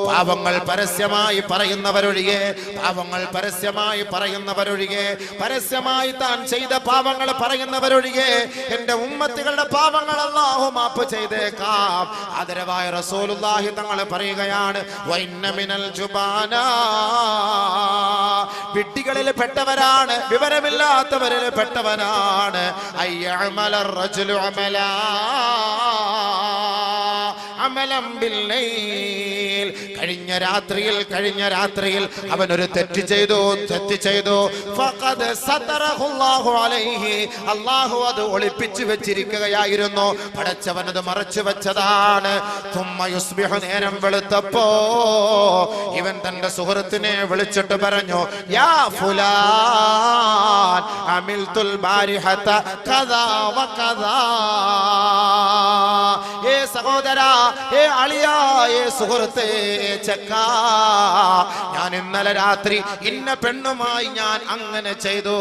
പാപങ്ങൾ പരസ്യമായി പറയുന്നവരൊഴികെ, പാപങ്ങൾ പരസ്യമായി പറയുന്നവരൊഴികെ, പരസ്യമായി താൻ ചെയ്ത പാപങ്ങൾ പറയുന്നവരൊഴികെ എൻ്റെ ഉമ്മത്തികളുടെ പാപങ്ങൾ അല്ലാഹു മാപ്പ് ചെയ്തേ സൂചിച്ചേക്കാം. ആദരവായ റസൂലുള്ളാഹി തങ്ങൾ പറയുകയാണ്, വഇന്ന മിനൽ ജുബാനാ, വിഡ്ഢികളിൽ പെട്ടവരാണ്, വിവരമില്ലാത്തവരിൽ പെട്ടവനാണ്, അയ്യഅമലർ റജുലു അമലാ അമലം ബില്ലൈൽ, കഴിഞ്ഞ രാത്രിയിൽ അവനൊരു തെറ്റ് ചെയ്തു, ഫഖദ് സതറഹുല്ലാഹു അലൈഹി, അല്ലാഹു അത് ഒളിപ്പിച്ചു വെച്ചിരിക്കുകയായിരുന്നു, പടച്ചവനത് മറച്ചു വെച്ചതാണ്. തുമ്മ യുസ്ബിഹു, നേരം വെളുത്തപ്പോ ഇവൻ തന്റെ സുഹൃത്തിനെ വിളിച്ചിട്ട് പറഞ്ഞു, യാ ഫുലാൻ അമിൽതുൽ ബാരിഹത കദാ വകദാ, ഏ സഹോദരാ, ഏ അളിയാ, ഏ സുഹൃത്തേ, ചക്ക, ഞാൻ ഇന്നലെ രാത്രി ഇന്ന പെണ്ണുമായി ഞാൻ അങ്ങനെ ചെയ്തു,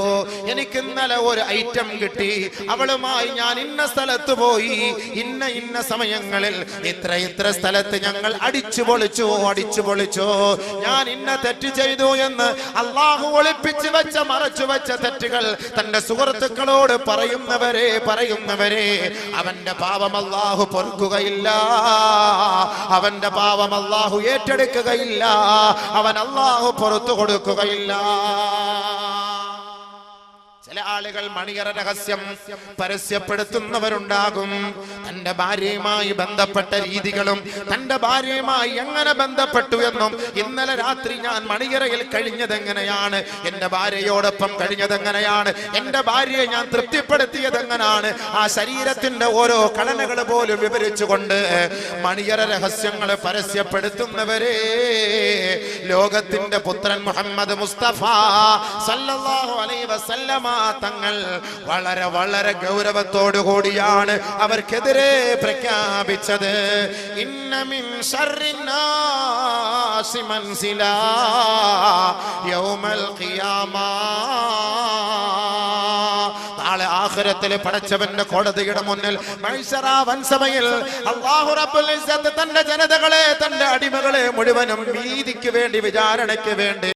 എനിക്ക് ഇന്നലെ ഒരു ഐറ്റം കിട്ടി, അവളുമായി ഞാൻ ഇന്ന സ്ഥലത്ത് പോയി, ഇന്ന സമയങ്ങളിൽ ഇത്ര സ്ഥലത്ത് ഞങ്ങൾ അടിച്ചു പൊളിച്ചു, ഞാൻ ഇന്ന തെറ്റ് ചെയ്തു എന്ന് അള്ളാഹു ഒളിപ്പിച്ചു വെച്ച മറച്ചു വെച്ച തെറ്റുകൾ തന്റെ സുഹൃത്തുക്കളോട് പറയുന്നവരെ അവന്റെ പാപം അള്ളാഹു പൊറുക്കുകയില്ല, അവന്റെ പാപം അല്ലാഹു ഏറ്റെടുക്കുകയില്ല, അവൻ അല്ലാഹു പുറത്തു കൊടുക്കുകയില്ല. ചില ആളുകൾ മണിയറ രഹസ്യം പരസ്യപ്പെടുത്തുന്നവരുണ്ടാകും. തന്റെ ഭാര്യയുമായി ബന്ധപ്പെട്ട രീതികളും തന്റെ ഭാര്യയുമായി എങ്ങനെ ബന്ധപ്പെട്ടു എന്നും, ഇന്നലെ രാത്രി ഞാൻ മണിയറയിൽ കഴിഞ്ഞതെങ്ങനെയാണ്, എന്റെ ഭാര്യയോടൊപ്പം കഴിഞ്ഞതെങ്ങനെയാണ്, എന്റെ ഭാര്യയെ ഞാൻ തൃപ്തിപ്പെടുത്തിയതെങ്ങനെയാണ്, ആ ശരീരത്തിന്റെ ഓരോ ഘടനകൾ പോലും വിവരിച്ചുകൊണ്ട് മണിയറ രഹസ്യങ്ങൾ പരസ്യപ്പെടുത്തുന്നവരെ ലോകത്തിന്റെ പുത്രൻ മുഹമ്മദ് മുസ്തഫ സല്ലല്ലാഹു അലൈഹി വസല്ലമ തങ്ങൾ വളരെ ഗൗരവത്തോടു കൂടിയാണ് അവർക്കെതിരെ പ്രഖ്യാപിച്ചത്. ഇന്ന മിൻ ശർരിന്നാസി മൻസിലാ യൗമൽ ഖിയാമ, നാളെ ആഖിറത്തിൽ പടച്ചവന്റെ കോടതിയുടെ മുന്നിൽ മഹ്ശറ വൻസഭയിൽ അല്ലാഹു റബ്ബുൽ ഇസ്സത്ത് തന്റെ ജനതകളെ, തന്റെ അടിമകളെ മുഴുവനും നീതിക്ക് വേണ്ടി, വിചാരണയ്ക്ക് വേണ്ടി